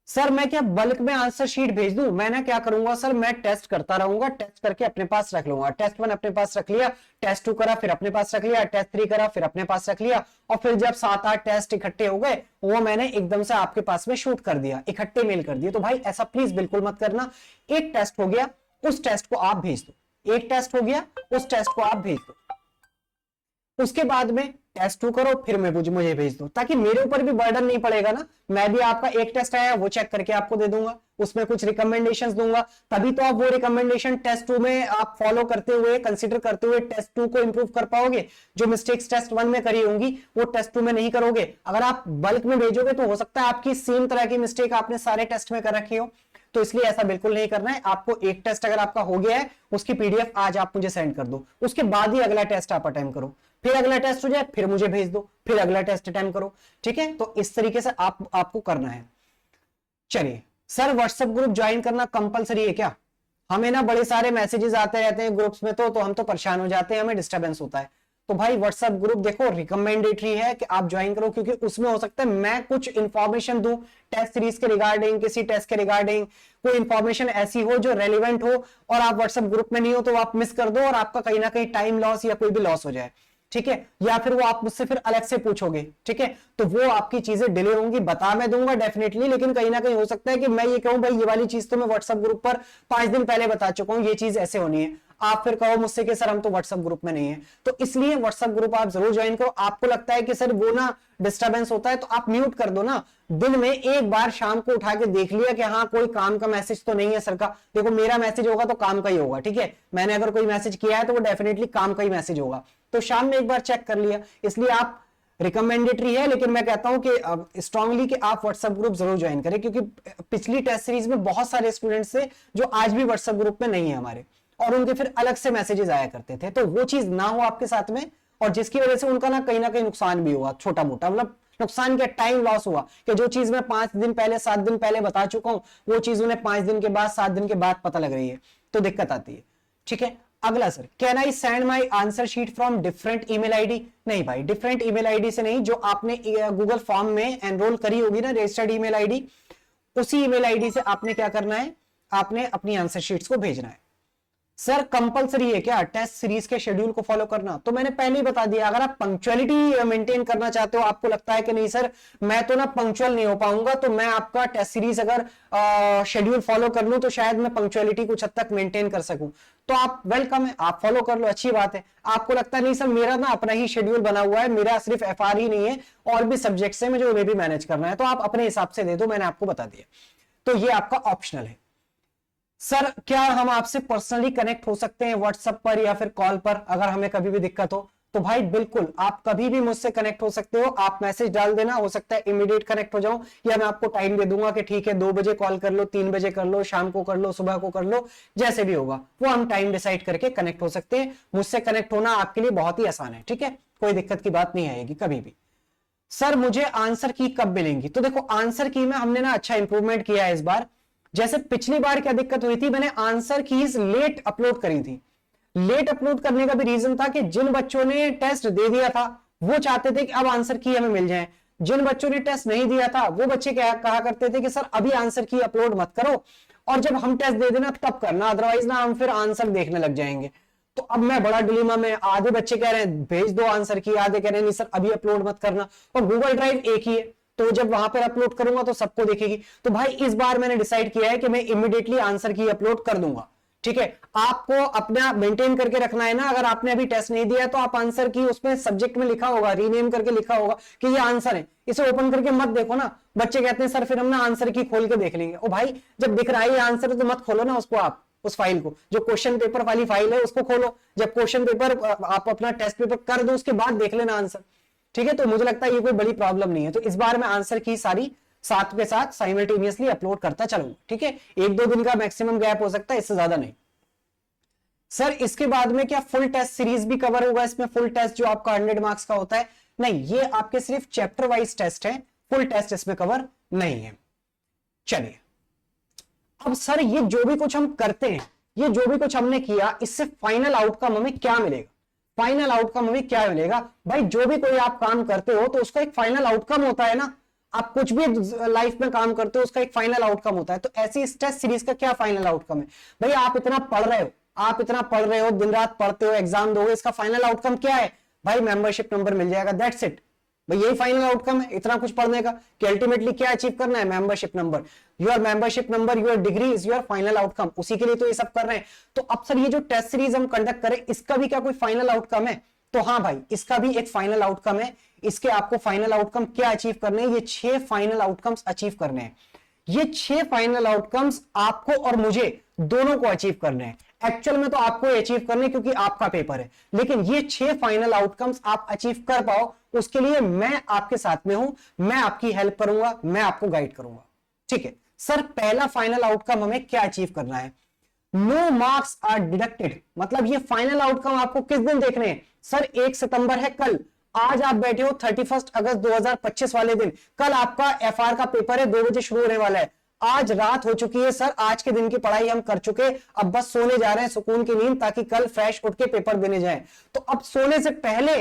सर मैं क्या बल्क में आंसर शीट भेज दूं? मैं ना क्या करूंगा सर, मैं टेस्ट करता रहूंगा, टेस्ट करके अपने पास रख लूंगा। टेस्ट 1 अपने पास रख लिया, टेस्ट 2 करा फिर अपने पास रख लिया, टेस्ट 3 करा फिर अपने पास रख लिया, और फिर जब 7-8 टेस्ट इकट्ठे हो गए वो मैंने एकदम से आपके पास में शूट कर दिया, इकट्ठे मेल कर दिए। तो भाई ऐसा प्लीज बिल्कुल मत करना। एक टेस्ट हो गया उस टेस्ट को आप भेज दो, एक टेस्ट हो गया उस टेस्ट को आप भेज दो, उसके बाद में टेस्ट 2 करो फिर मुझे भेज दो, ताकि मेरे ऊपर भी बर्डन नहीं पड़ेगा ना। मैं भी आपका एक टेस्ट आया वो चेक करके आपको दे दूंगा, उसमें कुछ रिकमेंडेशंस दूंगा, तभी तो आप वो रिकमेंडेशन टेस्ट 2 में आप फॉलो करते हुए कंसीडर करते हुए टेस्ट 2 को इंप्रूव कर पाओगे। जो मिस्टेक्स टेस्ट 1 में करी होंगी वो टेस्ट 2 में नहीं करोगे। अगर आप बल्क में भेजोगे तो हो सकता है आपकी सेम तरह की मिस्टेक आपने सारे टेस्ट में कर रखी हो, तो इसलिए ऐसा बिल्कुल नहीं करना है। आपको एक टेस्ट अगर आपका हो गया है उसकी पीडीएफ आज आप मुझे सेंड कर दो, उसके बाद ही अगला टेस्ट आप अटेम्प्ट करो, फिर अगला टेस्ट हो जाए फिर मुझे भेज दो, फिर अगला टेस्ट अटेम्प्ट करो, ठीक है। तो इस तरीके से आपको करना है। चलिए सर व्हाट्सएप ग्रुप ज्वाइन करना कंपलसरी है क्या? हमें ना बड़े सारे मैसेजेस आते रहते हैं ग्रुप्स में, तो हम तो परेशान हो जाते हैं, हमें डिस्टर्बेंस होता है। तो भाई व्हाट्सएप ग्रुप देखो रिकमेंडेटरी है कि आप ज्वाइन करो, क्योंकि उसमें हो सकता है मैं कुछ इंफॉर्मेशन दूं टेस्ट सीरीज के रिगार्डिंग, किसी टेस्ट के रिगार्डिंग कोई इंफॉर्मेशन ऐसी हो जो रेलिवेंट हो, और आप व्हाट्सएप ग्रुप में नहीं हो तो आप मिस कर दो और आपका कहीं ना कहीं टाइम लॉस या कोई भी लॉस हो जाए, ठीक है। या फिर वो आप मुझसे फिर अलग से पूछोगे, ठीक है, तो वो आपकी चीजें डिले होंगी। बता मैं दूंगा डेफिनेटली, लेकिन कहीं ना कहीं हो सकता है कि मैं ये कहूं भाई ये वाली चीज तो मैं व्हाट्सएप ग्रुप पर 5 दिन पहले बता चुका हूं, ये चीज ऐसे होनी है, आप फिर कहो मुझसे कि सर हम तो व्हाट्सएप ग्रुप में नहीं है। तो इसलिए व्हाट्सएप ग्रुप आप जरूर ज्वाइन करो। आपको लगता है कि सर वो ना डिस्टर्बेंस होता है तो आप म्यूट कर दो ना, दिन में एक बार शाम को उठा के देख लिया कि हाँ कोई काम का मैसेज तो नहीं है सर का। देखो मेरा मैसेज होगा तो काम का ही होगा, ठीक है, मैंने अगर कोई मैसेज किया है तो वो डेफिनेटली काम का ही मैसेज होगा, तो शाम में एक बार चेक कर लिया। इसलिए आप रिकमेंडेटरी है, लेकिन मैं कहता हूं कि स्ट्रांगली कि आप व्हाट्सएप ग्रुप जरूर ज्वाइन करें, क्योंकि पिछली टेस्ट सीरीज में बहुत सारे स्टूडेंट्स थे जो आज भी व्हाट्सएप ग्रुप में नहीं है हमारे, और उनके फिर अलग से मैसेजेस आया करते थे। तो वो चीज ना हो आपके साथ में, और जिसकी वजह से उनका ना कहीं नुकसान भी हुआ, छोटा मोटा, मतलब नुकसान क्या, टाइम लॉस हुआ कि जो चीज मैं 5 दिन पहले 7 दिन पहले बता चुका हूं वो चीज उन्हें 5 दिन के बाद 7 दिन के बाद पता लग रही है, तो दिक्कत आती है, ठीक है। अगला sir, can I send my answer sheet from different email ID? नहीं भाई, डिफरेंट ईमेल आईडी से नहीं, जो आपने गूगल फॉर्म में एनरोल करी होगी ना रजिस्टर्ड ईमेल आईडी, उसी ईमेल आईडी से आपने क्या करना है, आपने अपनी आंसर शीट्स को भेजना है। सर कंपलसरी है क्या टेस्ट सीरीज के शेड्यूल को फॉलो करना? तो मैंने पहले ही बता दिया, अगर आप पंक्चुअलिटी मेंटेन करना चाहते हो, आपको लगता है कि नहीं सर मैं तो ना पंक्चुअल नहीं हो पाऊंगा, तो मैं आपका टेस्ट सीरीज अगर शेड्यूल फॉलो कर लूं तो शायद मैं पंक्चुअलिटी कुछ हद तक मेंटेन कर सकूं, तो आप वेलकम है, आप फॉलो कर लो, अच्छी बात है। आपको लगता है नहीं सर मेरा ना अपना ही शेड्यूल बना हुआ है, मेरा सिर्फ FR ही नहीं है और भी सब्जेक्ट्स है मुझे उन्हें भी मैनेज करना है, तो आप अपने हिसाब से दे दो, मैंने आपको बता दिया, तो ये आपका ऑप्शनल है। सर क्या हम आपसे पर्सनली कनेक्ट हो सकते हैं व्हाट्सएप पर या फिर कॉल पर, अगर हमें कभी भी दिक्कत हो? तो भाई बिल्कुल आप कभी भी मुझसे कनेक्ट हो सकते हो, आप मैसेज डाल देना, हो सकता है इमीडिएट कनेक्ट हो जाऊं, या मैं आपको टाइम दे दूंगा कि ठीक है 2 बजे कॉल कर लो, 3 बजे कर लो, शाम को कर लो, सुबह को कर लो, जैसे भी होगा वो हम टाइम डिसाइड करके कनेक्ट हो सकते हैं। मुझसे कनेक्ट होना आपके लिए बहुत ही आसान है, ठीक है, कोई दिक्कत की बात नहीं आएगी कभी भी। सर मुझे आंसर की कब मिलेंगी? तो देखो आंसर की में हमने ना अच्छा इंप्रूवमेंट किया है इस बार। जैसे पिछली बार क्या दिक्कत हुई थी, मैंने आंसर कीज लेट अपलोड करी थी। लेट अपलोड करने का भी रीजन था कि जिन बच्चों ने टेस्ट दे दिया था वो चाहते थे कि अब आंसर की हमें मिल जाए। जिन बच्चों ने टेस्ट नहीं दिया था वो बच्चे क्या कहा करते थे कि सर अभी आंसर की अपलोड मत करो, और जब हम टेस्ट दे देना तब करना, अदरवाइज ना हम फिर आंसर देखने लग जाएंगे। तो अब मैं बड़ा डिलेमा में, आधे बच्चे कह रहे हैं भेज दो आंसर की, आधे कह रहे हैं नहीं सर अभी अपलोड मत करना। और गूगल ड्राइव एक ही है, तो जब वहां पर अपलोड करूंगा तो सबको देखेगी। तो भाई इस बार मैंने डिसाइड किया है कि मैं इमीडिएटली आंसर की अपलोड कर दूंगा। ठीक है, आपको अपना मेंटेन करके रखना है ना। अगर आपने अभी टेस्ट नहीं दिया है तो आप आंसर की उसमें सब्जेक्ट में लिखा होगा, रीनेम करके लिखा होगा कि ये आंसर है, इसे ओपन करके मत देखो ना। बच्चे कहते हैं सर फिर हम ना आंसर की खोल के देख लेंगे। ओ भाई जब दिख रहा है ये आंसर है तो मत खोलो ना उसको, आप उस फाइल को, जो क्वेश्चन पेपर वाली फाइल है उसको खोलो। जब क्वेश्चन पेपर आप अपना टेस्ट पेपर कर दो उसके बाद देख लेना आंसर। ठीक है, तो मुझे लगता है ये कोई बड़ी प्रॉब्लम नहीं है। तो इस बार मैं आंसर की सारी साथ के साथ साइमल्टेनियसली अपलोड करता चलूंगा। ठीक है, 1-2 दिन का मैक्सिमम गैप हो सकता है, इससे ज्यादा नहीं। सर इसके बाद में क्या फुल टेस्ट सीरीज भी कवर होगा इसमें? फुल टेस्ट जो आपका 100 मार्क्स का होता है, नहीं, ये आपके सिर्फ चैप्टर वाइज टेस्ट है, फुल टेस्ट इसमें कवर नहीं है। चलिए अब सर ये जो भी कुछ हम करते हैं, ये जो भी कुछ हमने किया, इससे फाइनल आउटकम हमें क्या मिलेगा? फाइनल आउटकम हमें क्या मिलेगा? भाई जो भी कोई आप काम करते हो तो उसका एक फाइनल आउटकम होता है ना। आप कुछ भी लाइफ में काम करते हो उसका एक फाइनल आउटकम होता है। तो ऐसी इस टेस्ट सीरीज का क्या फाइनल आउटकम है? भाई आप इतना पढ़ रहे हो, आप इतना पढ़ रहे हो, दिन रात पढ़ते हो, एग्जाम दोगे, इसका फाइनल आउटकम क्या है? भाई मेंबरशिप नंबर मिल जाएगा, दैट्स इट। भाई यही फाइनल आउटकम है इतना कुछ पढ़ने का, कि अल्टीमेटली क्या अचीव करना है? Membership number. Your membership number, your degree is your final outcome, उसी के लिए तो ये सब कर रहे हैं। तो अब सर ये जो टेस्ट सीरीज हम कंडक्ट करें इसका भी क्या कोई फाइनल आउटकम है? तो हाँ भाई इसका भी एक फाइनल आउटकम है। इसके आपको फाइनल आउटकम क्या अचीव करने हैं? ये 6 फाइनल आउटकम्स अचीव करने हैं। ये 6 फाइनल आउटकम्स आपको और मुझे दोनों को अचीव करने हैं। एक्चुअल में तो आपको अचीव करने क्योंकि आपका पेपर है, लेकिन ये 6 फाइनल आउटकम्स आप अचीव कर पाओ उसके लिए मैं आपके साथ में हूं, मैं आपकी हेल्प करूंगा, मैं आपको गाइड करूंगा। ठीक है सर, पहला फाइनल आउटकम हमें क्या अचीव करना है? No marks are deducted. मतलब ये फाइनल आउटकम आपको किस दिन देखने हैं? सर 1 सितंबर है कल, आज आप बैठे हो 31 अगस्त 2025 वाले दिन, कल आपका एफआर का पेपर है, 2 बजे शुरू होने वाला है। आज रात हो चुकी है सर, आज के दिन की पढ़ाई हम कर चुके, अब बस सोने जा रहे हैं सुकून की नींद, ताकि कल फ्रेश उठ के पेपर देने जाएं। तो अब सोने से पहले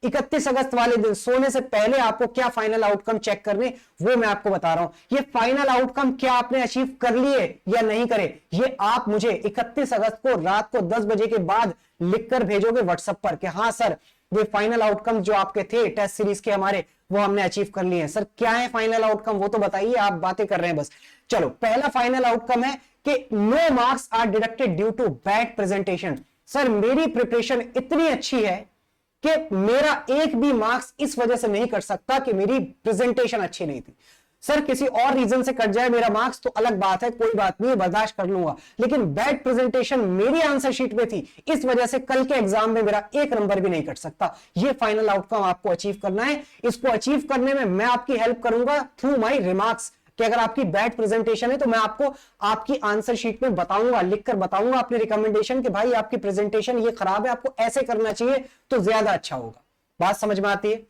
31 अगस्त वाले दिन सोने से पहले आपको क्या फाइनल आउटकम चेक करने, वो मैं आपको बता रहा हूं। ये फाइनल आउटकम क्या आपने अचीव कर लिए या नहीं करे, ये आप मुझे 31 अगस्त को रात को 10 बजे के बाद लिखकर भेजोगे व्हाट्सएप पर कि हाँ सर ये फाइनल आउटकम जो आपके थे टेस्ट सीरीज के हमारे, वो हमने अचीव कर लिए हैं। सर क्या है फाइनल आउटकम वो तो बताइए, आप बातें कर रहे हैं बस। चलो पहला फाइनल आउटकम है कि no marks are deducted due to bad presentation. Sir मेरी प्रिपरेशन इतनी अच्छी है कि मेरा एक भी मार्क्स इस वजह से नहीं कट सकता कि मेरी प्रेजेंटेशन अच्छी नहीं थी। सर किसी और रीजन से कट जाए मेरा मार्क्स तो अलग बात है, कोई बात नहीं, बर्दाश्त कर लूंगा, लेकिन बैड प्रेजेंटेशन मेरी आंसर शीट में थी, इस वजह से कल के एग्जाम में मेरा एक नंबर भी नहीं कट सकता। ये फाइनल आउटकम आपको अचीव करना है। इसको अचीव करने में मैं आपकी हेल्प करूंगा थ्रू माई रिमार्क्स, कि अगर आपकी बैड प्रेजेंटेशन है तो मैं आपको आपकी आंसर शीट में बताऊंगा, लिखकर बताऊंगा अपने रिकमेंडेशन कि भाई आपकी प्रेजेंटेशन ये खराब है, आपको ऐसे करना चाहिए तो ज्यादा अच्छा होगा। बात समझ में आती है?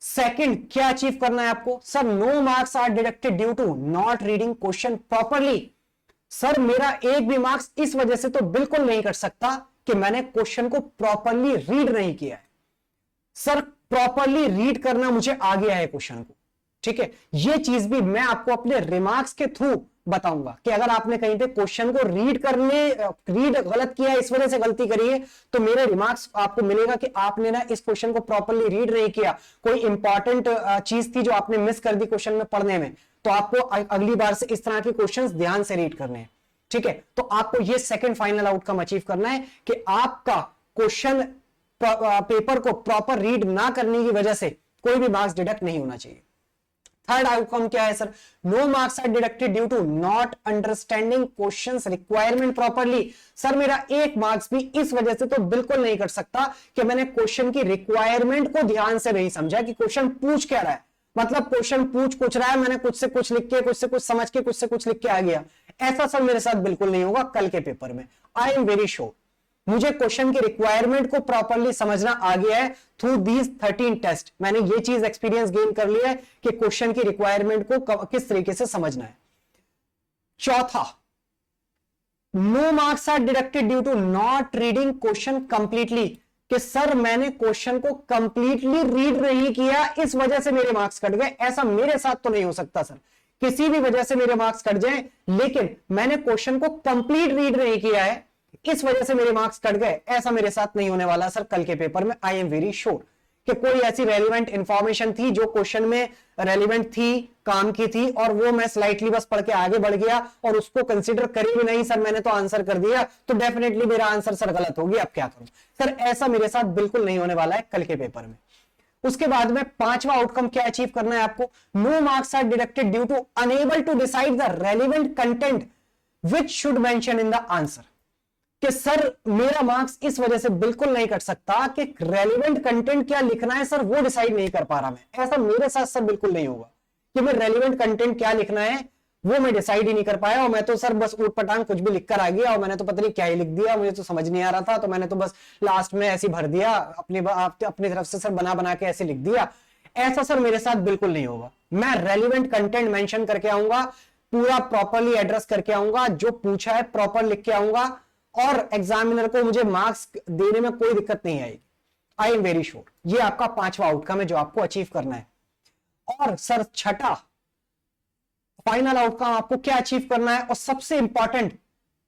सेकंड क्या अचीव करना है आपको? Sir no marks are deducted due to not reading question properly. Sir मेरा एक भी मार्क्स इस वजह से तो बिल्कुल नहीं कट सकता कि मैंने क्वेश्चन को प्रॉपरली रीड नहीं किया है। सर प्रॉपरली रीड करना मुझे आ गया है क्वेश्चन को, ठीक है, ये चीज भी मैं आपको अपने रिमार्क्स के थ्रू बताऊंगा कि अगर आपने कहीं पे क्वेश्चन को रीड गलत किया है, इस वजह से गलती करी है, तो मेरे रिमार्क्स आपको मिलेगा कि आपने ना इस क्वेश्चन को प्रॉपरली रीड नहीं किया, कोई इंपॉर्टेंट चीज थी जो आपने मिस कर दी क्वेश्चन में पढ़ने में, तो आपको अगली बार से इस तरह के क्वेश्चंस ध्यान से रीड करने हैं। ठीक है, तो आपको ये सेकंड फाइनल आउटकम अचीव करना है कि आपका क्वेश्चन पेपर को प्रॉपर रीड ना करने की वजह से कोई भी मार्क्स डिडक्ट नहीं होना चाहिए। थर्ड आउटकम क्या है sir? No marks are deducted due to not understanding questions requirement properly. Sir मेरा एक मार्क्स भी इस वजह से तो बिल्कुल नहीं कर सकता कि मैंने क्वेश्चन की रिक्वायरमेंट को ध्यान से नहीं समझा कि क्वेश्चन पूछ क्या रहा है। मतलब क्वेश्चन पूछ कुछ रहा है, मैंने कुछ से कुछ लिख के, कुछ से कुछ समझ के, कुछ से कुछ लिख के आ गया। ऐसा सर मेरे साथ बिल्कुल नहीं होगा कल के पेपर में, आई एम वेरी श्योर। मुझे क्वेश्चन की रिक्वायरमेंट को प्रॉपरली समझना आ गया है थ्रू दीज 13 टेस्ट। मैंने ये चीज एक्सपीरियंस गेन कर लिया है कि क्वेश्चन की रिक्वायरमेंट को किस तरीके से समझना है। चौथा, no marks are deducted due to not reading question completely, कि सर मैंने क्वेश्चन को कंप्लीटली रीड नहीं किया इस वजह से मेरे मार्क्स कट गए। ऐसा मेरे साथ तो नहीं हो सकता सर, किसी भी वजह से मेरे मार्क्स कट जाएं, लेकिन मैंने क्वेश्चन को कंप्लीट रीड नहीं किया है इस वजह से मेरे मार्क्स कट गए, ऐसा मेरे साथ नहीं होने वाला सर कल के पेपर में। आई एम वेरी श्योर कि कोई ऐसी रेलिवेंट इंफॉर्मेशन थी जो क्वेश्चन में रेलिवेंट थी, काम की थी, और वो मैं स्लाइटली बस पढ़ के आगे बढ़ गया और उसको कंसीडर करे भी नहीं सर, मैंने तो आंसर कर दिया, तो डेफिनेटली मेरा आंसर सर गलत होगी, अब क्या करूं सर। ऐसा मेरे साथ बिल्कुल नहीं होने वाला है कल के पेपर में। उसके बाद में पांचवा आउटकम क्या अचीव करना है आपको, no marks are deducted due to unable to decide the relevant content which should mention in the answer, कि सर मेरा मार्क्स इस वजह से बिल्कुल नहीं कट सकता कि रेलिवेंट कंटेंट क्या लिखना है सर वो डिसाइड नहीं कर पा रहा मैं। ऐसा मेरे साथ सर बिल्कुल नहीं होगा कि मैं रेलिवेंट कंटेंट क्या लिखना है वो मैं डिसाइड ही नहीं कर पाया, और मैं तो सर बस ऊट पटांग कुछ भी लिखकर आ गया, और मैंने तो पता नहीं क्या ही लिख दिया, मुझे तो समझ नहीं आ रहा था, तो मैंने तो बस लास्ट में ऐसे भर दिया अपनी तरफ से सर बना बना के ऐसे लिख दिया। ऐसा सर मेरे साथ बिल्कुल नहीं होगा। मैं रेलिवेंट कंटेंट मेंशन करके आऊंगा, पूरा प्रॉपरली एड्रेस करके आऊंगा, जो पूछा है प्रॉपर लिख के आऊंगा, और एग्जामिनर को मुझे मार्क्स देने में कोई दिक्कत नहीं आएगी। I am very sure. ये आपका पांचवा आउटकम है जो आपको अचीव करना है। और सर छठा फाइनल आउटकम आपको क्या अचीव करना है, और सबसे इंपॉर्टेंट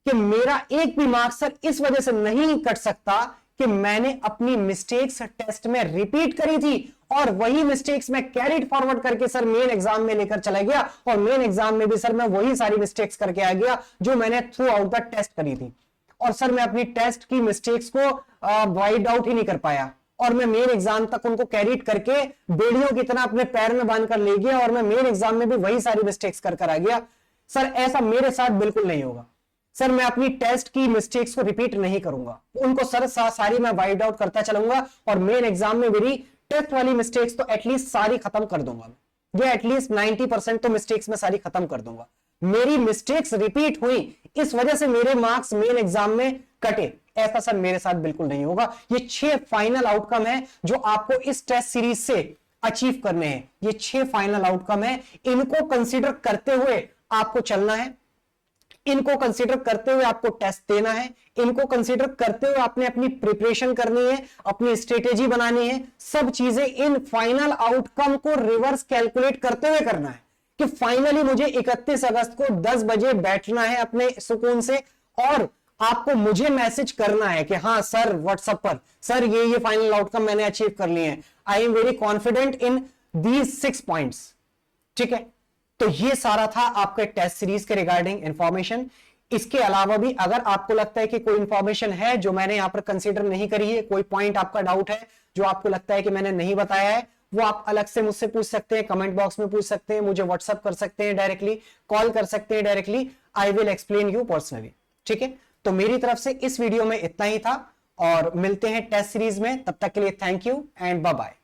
कि मेरा एक भी मार्क्स सर इस वजह से नहीं कट सकता कि मैंने अपनी मिस्टेक्स टेस्ट में रिपीट करी थी, और वही मिस्टेक्स मैं कैरिड फॉरवर्ड करके सर मेन एग्जाम में लेकर चला गया, और मेन एग्जाम में भी सर मैं वही सारी मिस्टेक्स करके आ गया जो मैंने थ्रू आउट द टेस्ट करी थी। और सर मैं अपनी टेस्ट की मिस्टेक्स को वाइड आउट ही नहीं कर पाया, और मैं मेन एग्जाम तक उनको कैरीड करके बेड़ियों की तरह अपने पैर में बांध कर ले गया, और मैं मेन एग्जाम में भी वही सारी मिस्टेक्स कर आ गया। सर ऐसा मेरे साथ बिल्कुल नहीं होगा सर, मैं अपनी टेस्ट की मिस्टेक्स को रिपीट नहीं करूंगा, उनको सर सारी मैं वाइड आउट करता चलूंगा, और मेन एग्जाम में मेरी टेस्ट वाली मिस्टेक्स तो एटलीस्ट सारी खत्म कर दूंगा, ये एटलीस्ट 90% तो मिस्टेक्स में सारी खत्म कर दूंगा। मेरी मिस्टेक्स रिपीट हुई इस वजह से मेरे मार्क्स मेन एग्जाम में कटे, ऐसा सर मेरे साथ बिल्कुल नहीं होगा। ये 6 फाइनल आउटकम है जो आपको इस टेस्ट सीरीज से अचीव करने हैं। ये 6 फाइनल आउटकम है, इनको कंसीडर करते हुए आपको चलना है, इनको कंसीडर करते हुए आपको टेस्ट देना है, इनको कंसीडर करते हुए आपने अपनी प्रिपरेशन करनी है, अपनी स्ट्रेटेजी बनानी है। सब चीजें इन फाइनल आउटकम को रिवर्स कैलकुलेट करते हुए करना है कि फाइनली मुझे 31 अगस्त को 10 बजे बैठना है अपने सुकून से, और आपको मुझे मैसेज करना है कि हाँ सर व्हाट्सएप पर, सर ये फाइनल आउटकम मैंने अचीव कर लिए हैं, I am very confident in these 6 points. ठीक है, तो ये सारा था आपके टेस्ट सीरीज के रिगार्डिंग इंफॉर्मेशन। इसके अलावा भी अगर आपको लगता है कि कोई इंफॉर्मेशन है जो मैंने यहां पर कंसीडर नहीं करी है, कोई पॉइंट आपका डाउट है जो आपको लगता है कि मैंने नहीं बताया है, वो आप अलग से मुझसे पूछ सकते हैं, कमेंट बॉक्स में पूछ सकते हैं, मुझे व्हाट्सएप कर सकते हैं डायरेक्टली, कॉल कर सकते हैं directly, I will explain you personally. ठीक है, तो मेरी तरफ से इस वीडियो में इतना ही था, और मिलते हैं टेस्ट सीरीज में, तब तक के लिए thank you and bye bye.